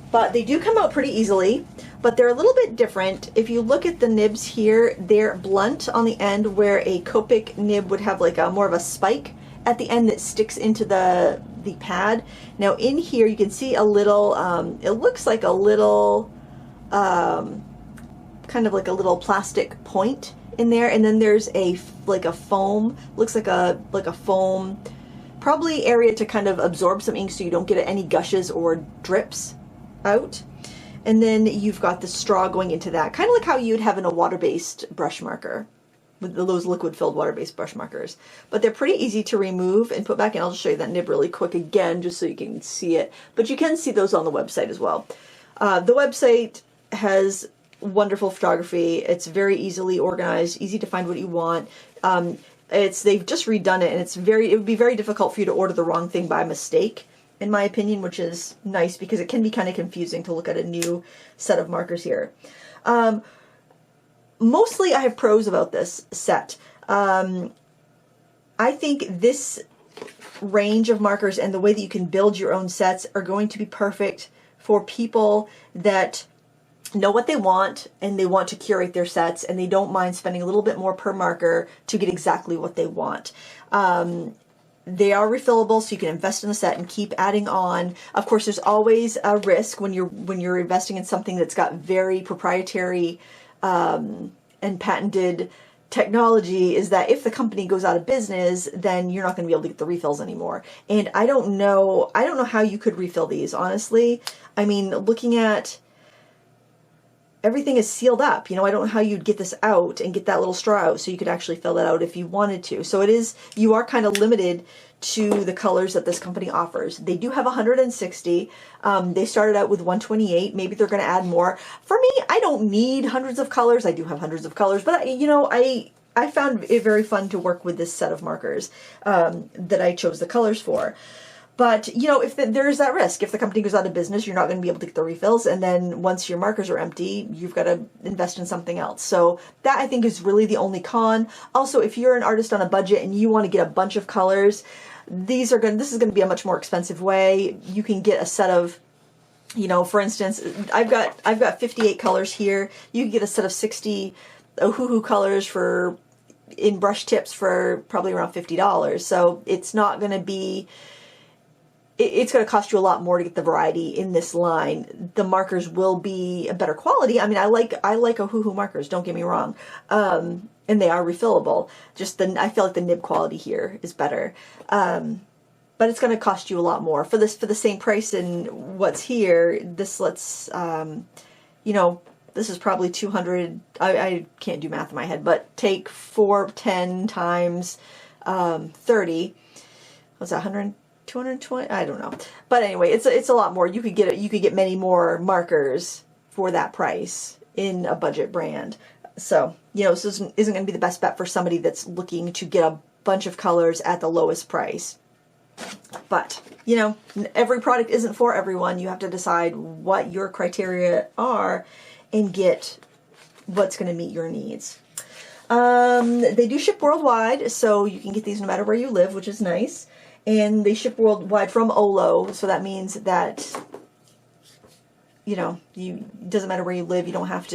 A: But they do come out pretty easily, but they're a little bit different. If you look at the nibs here, they're blunt on the end, where a Copic nib would have like a more of a spike at the end that sticks into the pad. Now in here you can see a little, it looks like a little, kind of like a little plastic point in there, and then there's like a foam, looks like a foam, probably area to kind of absorb some ink so you don't get any gushes or drips out. And then you've got the straw going into that, kind of like how you'd have in a water-based brush marker, with those liquid-filled water-based brush markers. But they're pretty easy to remove and put back in. I'll just show you that nib really quick again, just so you can see it. But you can see those on the website as well. The website has wonderful photography. It's very easily organized, easy to find what you want. They've just redone it, and it would be very difficult for you to order the wrong thing by mistake, in my opinion, which is nice because it can be kind of confusing to look at a new set of markers here. Mostly I have pros about this set. I think this range of markers and the way that you can build your own sets are going to be perfect for people that know what they want and they want to curate their sets, and they don't mind spending a little bit more per marker to get exactly what they want. They are refillable, so you can invest in the set and keep adding on. Of course, there's always a risk when you're investing in something that's got very proprietary and patented technology, is that if the company goes out of business, then you're not going to be able to get the refills anymore. And I don't know how you could refill these, honestly. I mean, looking at everything is sealed up. You know, I don't know how you'd get this out and get that little straw out so you could actually fill that out if you wanted to. So you are kind of limited to the colors that this company offers. They do have 160. They started out with 128. Maybe they're going to add more. For me, I don't need hundreds of colors. I do have hundreds of colors, but you know, I found it very fun to work with this set of markers that I chose the colors for. But, you know, if there's that risk. If the company goes out of business, you're not going to be able to get the refills. And then once your markers are empty, you've got to invest in something else. So that, I think, is really the only con. Also, if you're an artist on a budget and you want to get a bunch of colors, this is going to be a much more expensive way. You can get a set of, you know, for instance, I've got 58 colors here. You can get a set of 60 Ohuhu colors in brush tips for probably around $50. So it's not going to be... It's going to cost you a lot more to get the variety in this line. The markers will be a better quality. I mean, I like Ohuhu markers, don't get me wrong. And they are refillable. I feel like the nib quality here is better. But it's going to cost you a lot more. For the same price and what's here, this lets, you know, this is probably 200. I can't do math in my head, but take 410 times 30. What's that, 100? 220? I don't know. But anyway, it's a lot more. You could get many more markers for that price in a budget brand. So, you know, this isn't going to be the best bet for somebody that's looking to get a bunch of colors at the lowest price. But, you know, every product isn't for everyone. You have to decide what your criteria are and get what's going to meet your needs. They do ship worldwide, so you can get these no matter where you live, which is nice. And they ship worldwide from OLO, so that means that, you know, it doesn't matter where you live. You don't have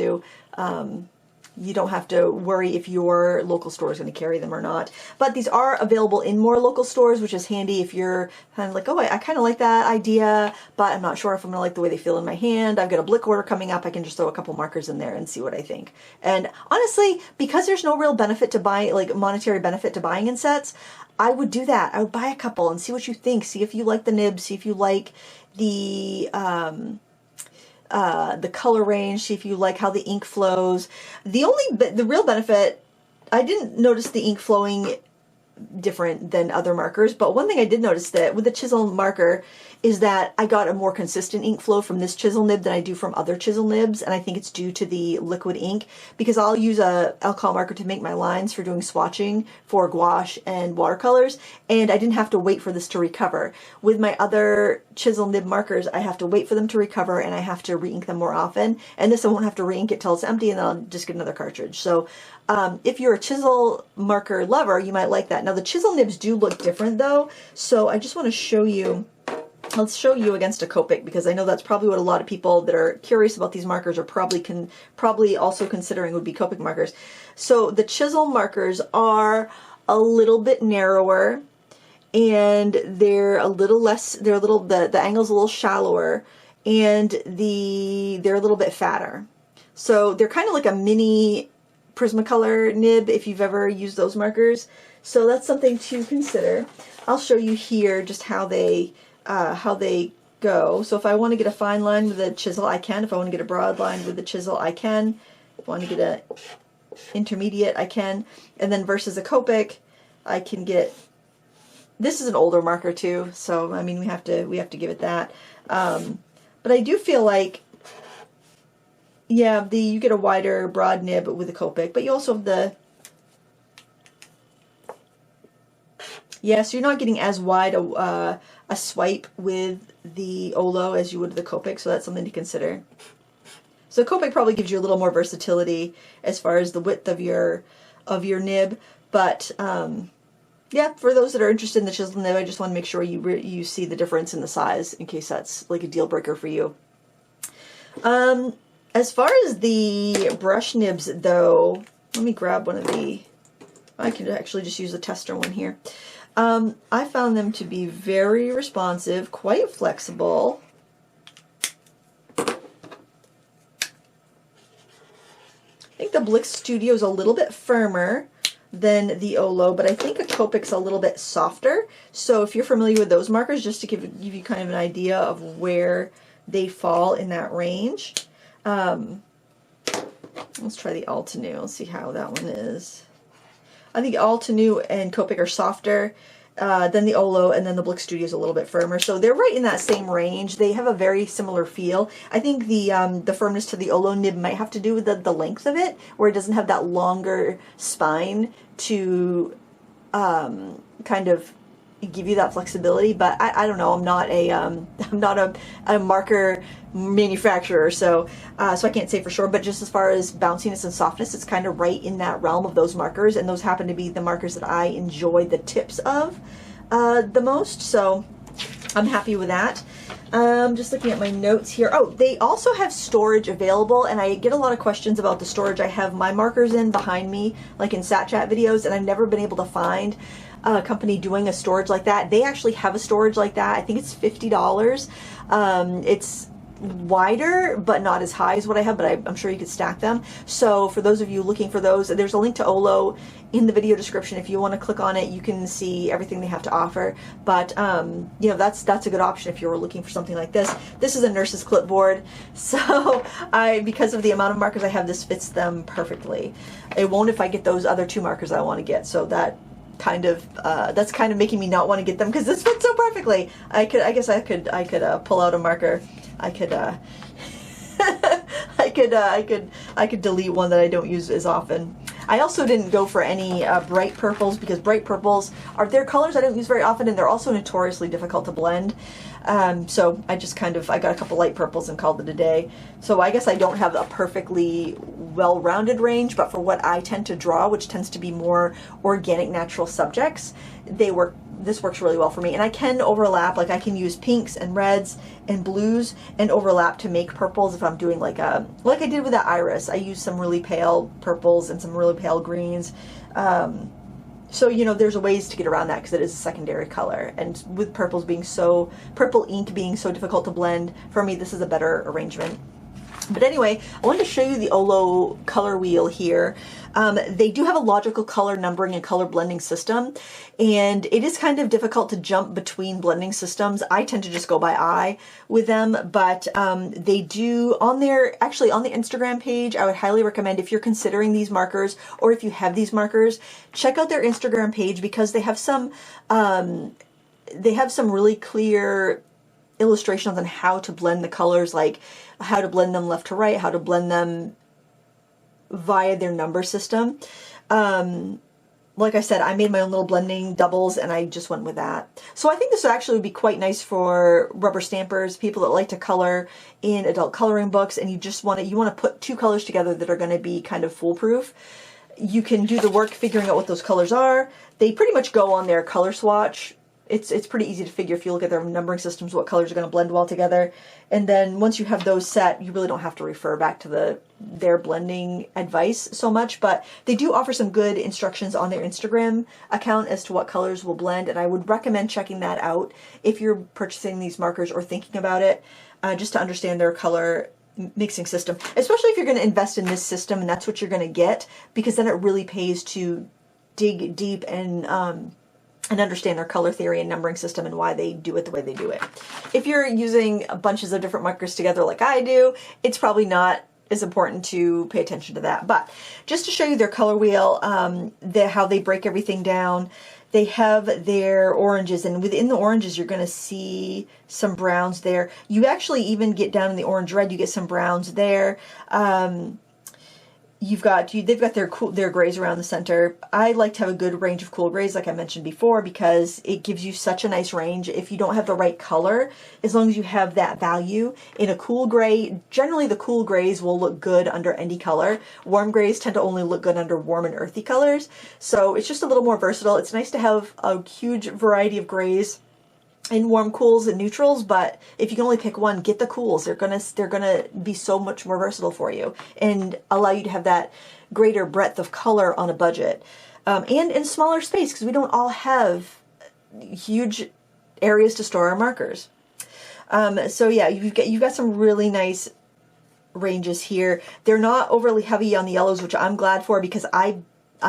A: to worry if your local store is going to carry them or not. But these are available in more local stores, which is handy if you're kind of like, oh, I kind of like that idea, but I'm not sure if I'm going to like the way they feel in my hand. I've got a Blick order coming up. I can just throw a couple markers in there and see what I think. And honestly, because there's no real benefit to buying, like monetary benefit to buying in sets, I would do that. I would buy a couple and see what you think. See if you like the nibs. See if you like the color range, see if you like how the ink flows. The real benefit, I didn't notice the ink flowing different than other markers, but one thing I did notice that with the chisel marker is that I got a more consistent ink flow from this chisel nib than I do from other chisel nibs, and I think it's due to the liquid ink, because I'll use a alcohol marker to make my lines for doing swatching for gouache and watercolors, and I didn't have to wait for this to recover. With my other chisel nib markers, I have to wait for them to recover, and I have to re-ink them more often, and this I won't have to re-ink it till it's empty, and then I'll just get another cartridge. So if you're a chisel marker lover, you might like that. Now the chisel nibs do look different though, so I just want to show you. Let's show you against a Copic, because I know that's probably what a lot of people that are curious about these markers are probably also considering would be Copic markers. So the chisel markers are a little bit narrower, and they're a little less, the angle's a little shallower, and they're a little bit fatter. So they're kind of like a mini Prismacolor nib if you've ever used those markers. So that's something to consider. I'll show you here just how they go. So if I want to get a fine line with a chisel, I can. If I want to get a broad line with the chisel, I can. If I want to get a intermediate, I can. And then versus a Copic, I can get, this is an older marker too, so I mean we have to give it that. But I do feel like, yeah, you get a wider broad nib with a Copic, but you also have the, yeah, so you're not getting as wide a swipe with the OLO as you would the Copic, so that's something to consider. So Copic probably gives you a little more versatility as far as the width of your nib, but yeah, for those that are interested in the chisel nib, I just want to make sure you see the difference in the size in case that's like a deal breaker for you. As far as the brush nibs though, let me grab one of the, I can actually just use the tester one here. I found them to be very responsive, quite flexible. I think the Blick Studio is a little bit firmer than the OLO, but I think a Copic's a little bit softer. So if you're familiar with those markers, just to give you kind of an idea of where they fall in that range. Let's try the Altenew. Let's see how that one is. I think Altenew and Copic are softer than the OLO, and then the Blick Studio is a little bit firmer. So they're right in that same range. They have a very similar feel. I think the firmness to the OLO nib might have to do with the length of it, where it doesn't have that longer spine to kind of give you that flexibility. But I don't know. I'm not a marker manufacturer, so I can't say for sure. But just as far as bounciness and softness, it's kind of right in that realm of those markers, and those happen to be the markers that I enjoy the tips of the most. So I'm happy with that. Just looking at my notes here. Oh, they also have storage available, and I get a lot of questions about the storage. I have my markers in behind me, like in SatChat videos, and I've never been able to find a company doing a storage like that. They actually have a storage like that. I think it's $50. It's wider but not as high as what I have, but I'm sure you could stack them. So for those of you looking for those, there's a link to OLO in the video description. If you want to click on it, you can see everything they have to offer. But you know, that's a good option if you're looking for something like this. This is a nurse's clipboard, so because of the amount of markers I have, this fits them perfectly. It won't if I get those other two markers I want to get, so that's kind of making me not want to get them, because this fits so perfectly. I guess I could pull out a marker. I could delete one that I don't use as often. I also didn't go for any bright purples, because bright purples they're colors I don't use very often, and they're also notoriously difficult to blend. So I just I got a couple light purples and called it a day. So I guess I don't have a perfectly well-rounded range, but for what I tend to draw, which tends to be more organic, natural subjects, this works really well for me. And I can overlap, like I can use pinks and reds and blues and overlap to make purples if I'm doing like I did with that iris. I used some really pale purples and some really pale greens. So, you know, there's ways to get around that because it is a secondary color. And with purple ink being so difficult to blend, for me, this is a better arrangement. But anyway, I wanted to show you the OLO color wheel here. They do have a logical color numbering and color blending system, and it is kind of difficult to jump between blending systems. I tend to just go by eye with them, but they do on the Instagram page. I would highly recommend, if you're considering these markers or if you have these markers, check out their Instagram page, because they have some really clear illustrations on how to blend the colors, like how to blend them left to right, how to blend them via their number system. Like I said, I made my own little blending doubles and I just went with that. So I think this would actually be quite nice for rubber stampers, people that like to color in adult coloring books, and you want to put two colors together that are going to be kind of foolproof. You can do the work figuring out what those colors are. They pretty much go on their color swatch. It's pretty easy to figure if you look at their numbering systems what colors are going to blend well together. And then once you have those set, you really don't have to refer back to their blending advice so much. But they do offer some good instructions on their Instagram account as to what colors will blend, and I would recommend checking that out if you're purchasing these markers or thinking about it, just to understand their color mixing system, especially if you're going to invest in this system and that's what you're going to get, because then it really pays to dig deep and understand their color theory and numbering system and why they do it the way they do it. If you're using bunches of different markers together like I do, it's probably not as important to pay attention to that. But just to show you their color wheel, how they break everything down, they have their oranges, and within the oranges you're going to see some browns there. You actually even get down in the orange red, you get some browns there. They've got their grays around the center. I like to have a good range of cool grays, like I mentioned before, because it gives you such a nice range. If you don't have the right color, as long as you have that value in a cool gray, generally the cool grays will look good under any color. Warm grays tend to only look good under warm and earthy colors. So it's just a little more versatile. It's nice to have a huge variety of grays in warm, cools, and neutrals, but if you can only pick one, get the cools. They're gonna be so much more versatile for you and allow you to have that greater breadth of color on a budget, and in smaller space, because we don't all have huge areas to store our markers. So yeah, you've got some really nice ranges here. They're not overly heavy on the yellows, which I'm glad for, because I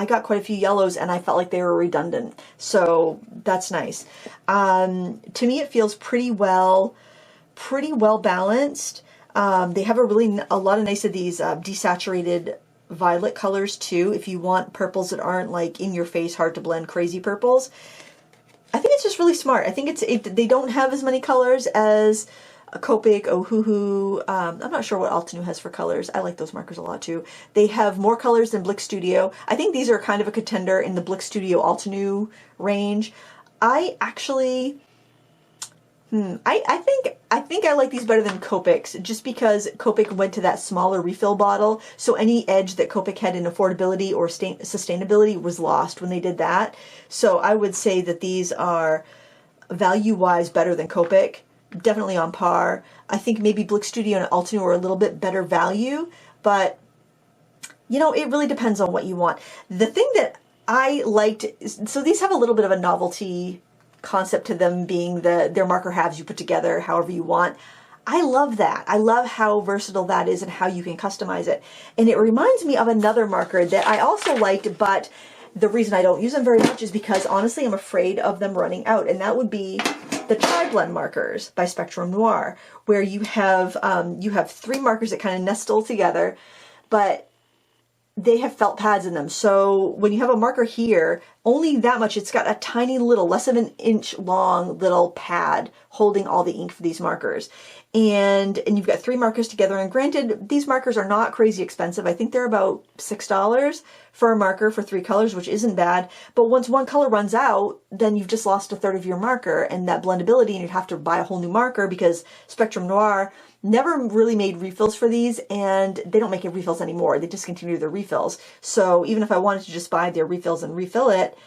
A: got quite a few yellows and I felt like they were redundant. So that's nice. To me, it feels pretty well balanced. They have a lot of nice of these desaturated violet colors too, if you want purples that aren't like in your face, hard to blend, crazy purples. I think it's just really smart. I think they don't have as many colors as a Copic, Ohuhu. I'm not sure what Altenew has for colors. I like those markers a lot too. They have more colors than Blick Studio. I think these are kind of a contender in the Blick Studio Altenew range. I actually, I think I like these better than Copic's, just because Copic went to that smaller refill bottle. So any edge that Copic had in affordability or sustainability was lost when they did that. So I would say that these are value-wise better than Copic. Definitely on par. I think maybe Blick Studio and Altenew are a little bit better value, but you know, it really depends on what you want. The thing that I liked so these have a little bit of a novelty concept to them, being their marker halves you put together however you want. I love that. I love how versatile that is and how you can customize it. And it reminds me of another marker that I also liked, but the reason I don't use them very much is because honestly I'm afraid of them running out, and that would be the Tri-Blend markers by Spectrum Noir, where you have 3 markers that kind of nestle together, but they have felt pads in them. So when you have a marker here, only that much, it's got a tiny little, less of an inch long little pad holding all the ink for these markers. And you've got 3 markers together. And granted, these markers are not crazy expensive. I think they're about $6 for a marker for 3 colors, which isn't bad. But once one color runs out, then you've just lost a third of your marker and that blendability, and you'd have to buy a whole new marker because Spectrum Noir never really made refills for these, and they don't make refills anymore. They discontinued their refills. So even if I wanted to just buy their refills and refill it,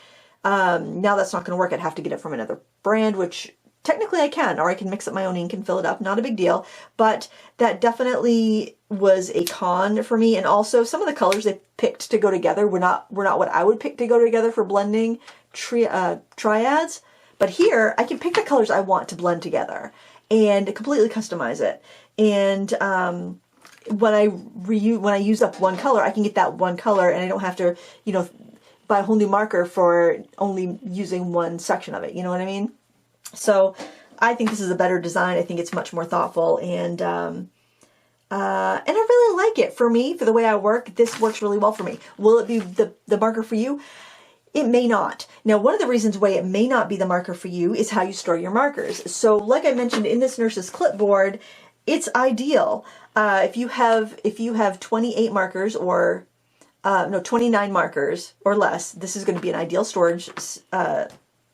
A: now that's not going to work. I'd have to get it from another brand, which technically I can, or I can mix up my own ink and fill it up. Not a big deal. But that definitely was a con for me. And also some of the colors they picked to go together were not what I would pick to go together for blending triads. But here I can pick the colors I want to blend together and completely customize it. And when I use up one color, I can get that one color, and I don't have to, you know, buy a whole new marker for only using one section of it. You know what I mean? So I think this is a better design. I think it's much more thoughtful, and I really like it. For me, for the way I work, this works really well for me. Will it be the marker for you? It may not. Now, one of the reasons why it may not be the marker for you is how you store your markers. So like I mentioned in this nurse's clipboard, it's ideal. If you have 28 markers or, no, 29 markers or less, this is going to be an ideal storage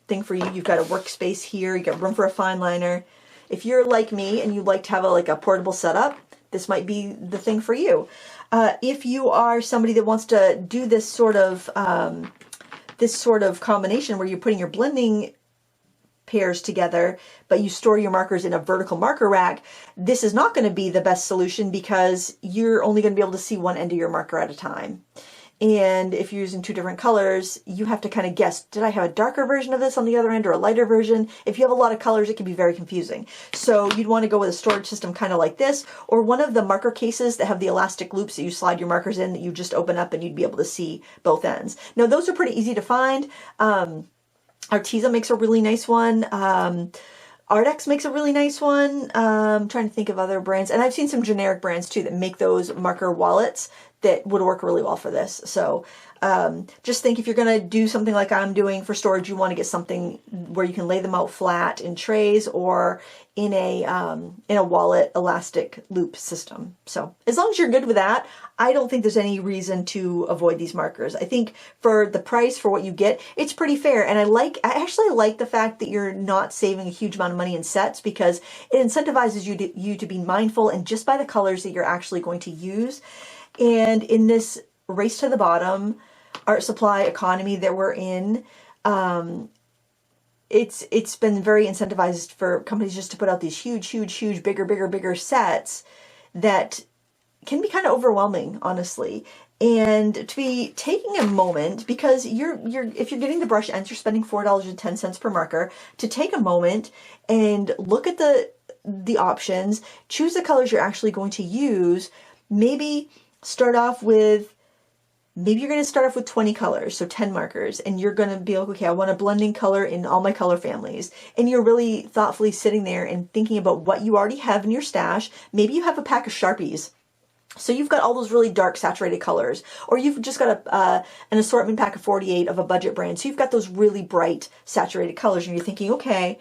A: thing for you. You've got a workspace here. You got room for a fine liner. If you're like me and you like to have like a portable setup, this might be the thing for you. If you are somebody that wants to do this sort of combination where you're putting your blending pairs together, but you store your markers in a vertical marker rack, this is not going to be the best solution because you're only going to be able to see one end of your marker at a time. And if you're using 2 different colors, you have to kind of guess, did I have a darker version of this on the other end or a lighter version? If you have a lot of colors, it can be very confusing. So you'd want to go with a storage system kind of like this, or one of the marker cases that have the elastic loops that you slide your markers in that you just open up and you'd be able to see both ends. Now, those are pretty easy to find. Arteza makes a really nice one. Ardex makes a really nice one. I'm trying to think of other brands. And I've seen some generic brands too that make those marker wallets that would work really well for this. So just think if you're going to do something like I'm doing for storage, you want to get something where you can lay them out flat in trays or in a wallet elastic loop system. So as long as you're good with that, I don't think there's any reason to avoid these markers. I think for the price, for what you get, it's pretty fair. And I actually like the fact that you're not saving a huge amount of money in sets, because it incentivizes you to be mindful and just buy the colors that you're actually going to use. And in this race to the bottom art supply economy that we're in, it's been very incentivized for companies just to put out these huge, bigger sets that can be kind of overwhelming, honestly. And to be taking a moment, because if you're getting the brush ends, you're spending $4.10 per marker, to take a moment and look at the options, choose the colors you're actually going to use. Maybe you're going to start off with 20 colors, so 10 markers, and you're going to be like, okay, I want a blending color in all my color families. And you're really thoughtfully sitting there and thinking about what you already have in your stash. Maybe you have a pack of Sharpies, so you've got all those really dark saturated colors, or you've just got an assortment pack of 48 of a budget brand, so you've got those really bright saturated colors, and you're thinking, okay,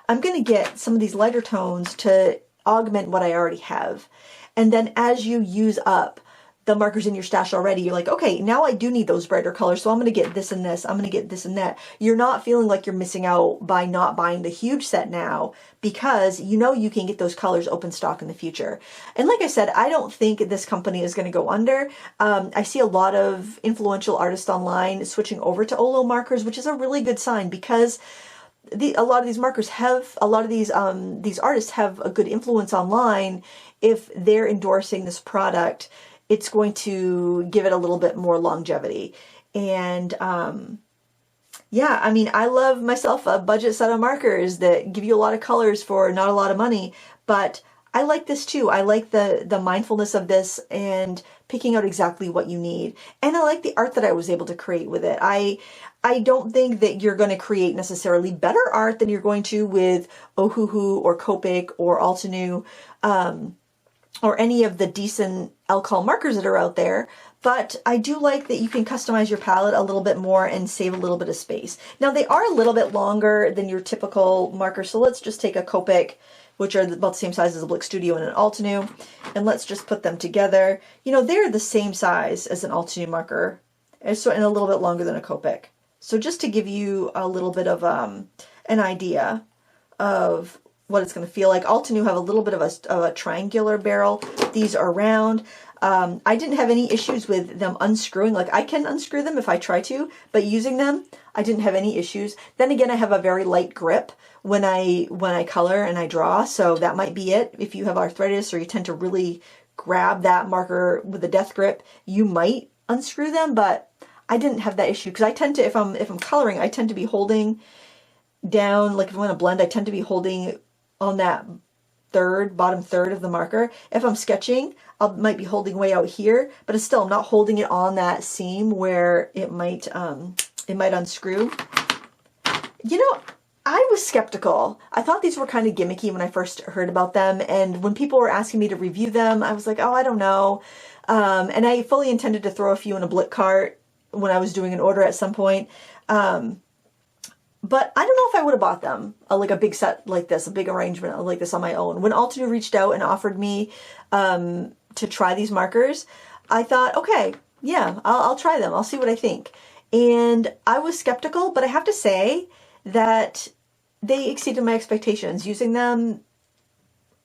A: I'm going to get some of these lighter tones to augment what I already have. And then as you use up the markers in your stash already, you're like, okay, now I do need those brighter colors, so I'm going to get this and this, I'm going to get this and that. You're not feeling like you're missing out by not buying the huge set now, because you know you can get those colors open stock in the future. And like I said, I don't think this company is going to go under. I see a lot of influential artists online switching over to OLO markers, which is a really good sign, because a lot of these markers have, a lot of these artists have a good influence online. If they're endorsing this product, it's going to give it a little bit more longevity. And yeah, I mean, I love myself a budget set of markers that give you a lot of colors for not a lot of money, but I like this too. I like the mindfulness of this and picking out exactly what you need. And I like the art that I was able to create with it. I don't think that you're going to create necessarily better art than you're going to with Ohuhu or Copic or Altenew. or any of the decent alcohol markers that are out there, but I do like that you can customize your palette a little bit more and save a little bit of space. Now they are a little bit longer than your typical marker, so let's just take a Copic, which are about the same size as a Blick Studio and an Altenew, and let's just put them together. You know, they're the same size as an Altenew marker, and a little bit longer than a Copic. So just to give you a little bit of an idea of what it's going to feel like. Altenew have a little bit of a triangular barrel. These are round. I didn't have any issues with them unscrewing. Like, I can unscrew them if I try to, but using them, I didn't have any issues. Then again, I have a very light grip when I color and I draw, so that might be it. If you have arthritis or you tend to really grab that marker with a death grip, you might unscrew them, but I didn't have that issue because I tend to, if I'm coloring, I tend to be holding down, like if I want to blend, I tend to be holding on that bottom third of the marker. If I'm sketching, I might be holding way out here, but it's still, I'm not holding it on that seam where it might unscrew. You know, I was skeptical. I thought these were kind of gimmicky when I first heard about them, and when people were asking me to review them, I was like, oh, I don't know. And I fully intended to throw a few in a Blick cart when I was doing an order at some point. But I don't know if I would have bought them, like a big set like this, a big arrangement like this on my own. When Altenew reached out and offered me to try these markers, I thought, okay, yeah, I'll try them. I'll see what I think. And I was skeptical, but I have to say that they exceeded my expectations. Using them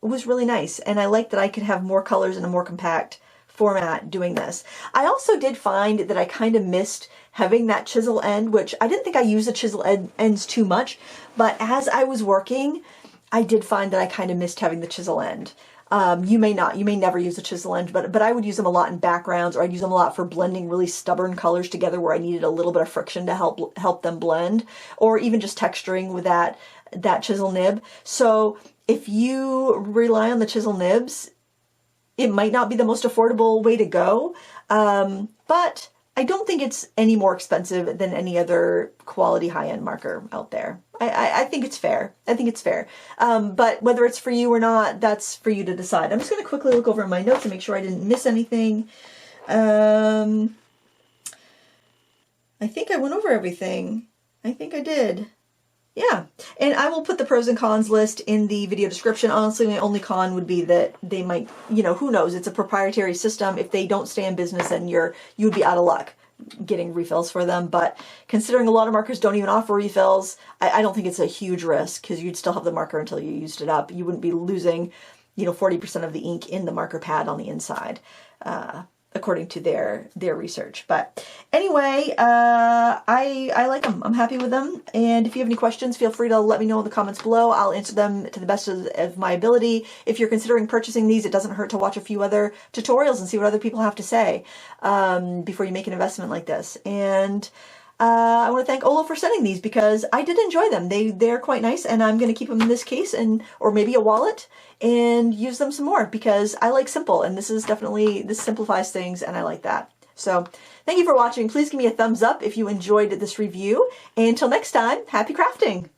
A: was really nice, and I liked that I could have more colors in a more compact format doing this. I also did find that I kind of missed having that chisel end, which I didn't think I used the chisel ends too much, but as I was working, I did find that I kind of missed having the chisel end. You may never use the chisel end, but I would use them a lot in backgrounds, or I'd use them a lot for blending really stubborn colors together where I needed a little bit of friction to help them blend, or even just texturing with that chisel nib. So if you rely on the chisel nibs, it might not be the most affordable way to go, but I don't think it's any more expensive than any other quality high-end marker out there. I think it's fair. I think it's fair. But whether it's for you or not, that's for you to decide. I'm just going to quickly look over my notes and make sure I didn't miss anything. I think I went over everything. I think I did. Yeah, and I will put the pros and cons list in the video description. Honestly, my only con would be that they might, you know, who knows? It's a proprietary system. If they don't stay in business, then you'd be out of luck getting refills for them. But considering a lot of markers don't even offer refills, I don't think it's a huge risk, because you'd still have the marker until you used it up. You wouldn't be losing, 40% of the ink in the marker pad on the inside, according to their research. But anyway, I like them. I'm happy with them. And if you have any questions, feel free to let me know in the comments below. I'll answer them to the best of my ability. If you're considering purchasing these, it doesn't hurt to watch a few other tutorials and see what other people have to say before you make an investment like this. And I want to thank OLO for sending these, because I did enjoy them. They're quite nice, and I'm going to keep them in this case or maybe a wallet, and use them some more, because I like simple, and this simplifies things, and I like that. So thank you for watching. Please give me a thumbs up if you enjoyed this review, and until next time, happy crafting!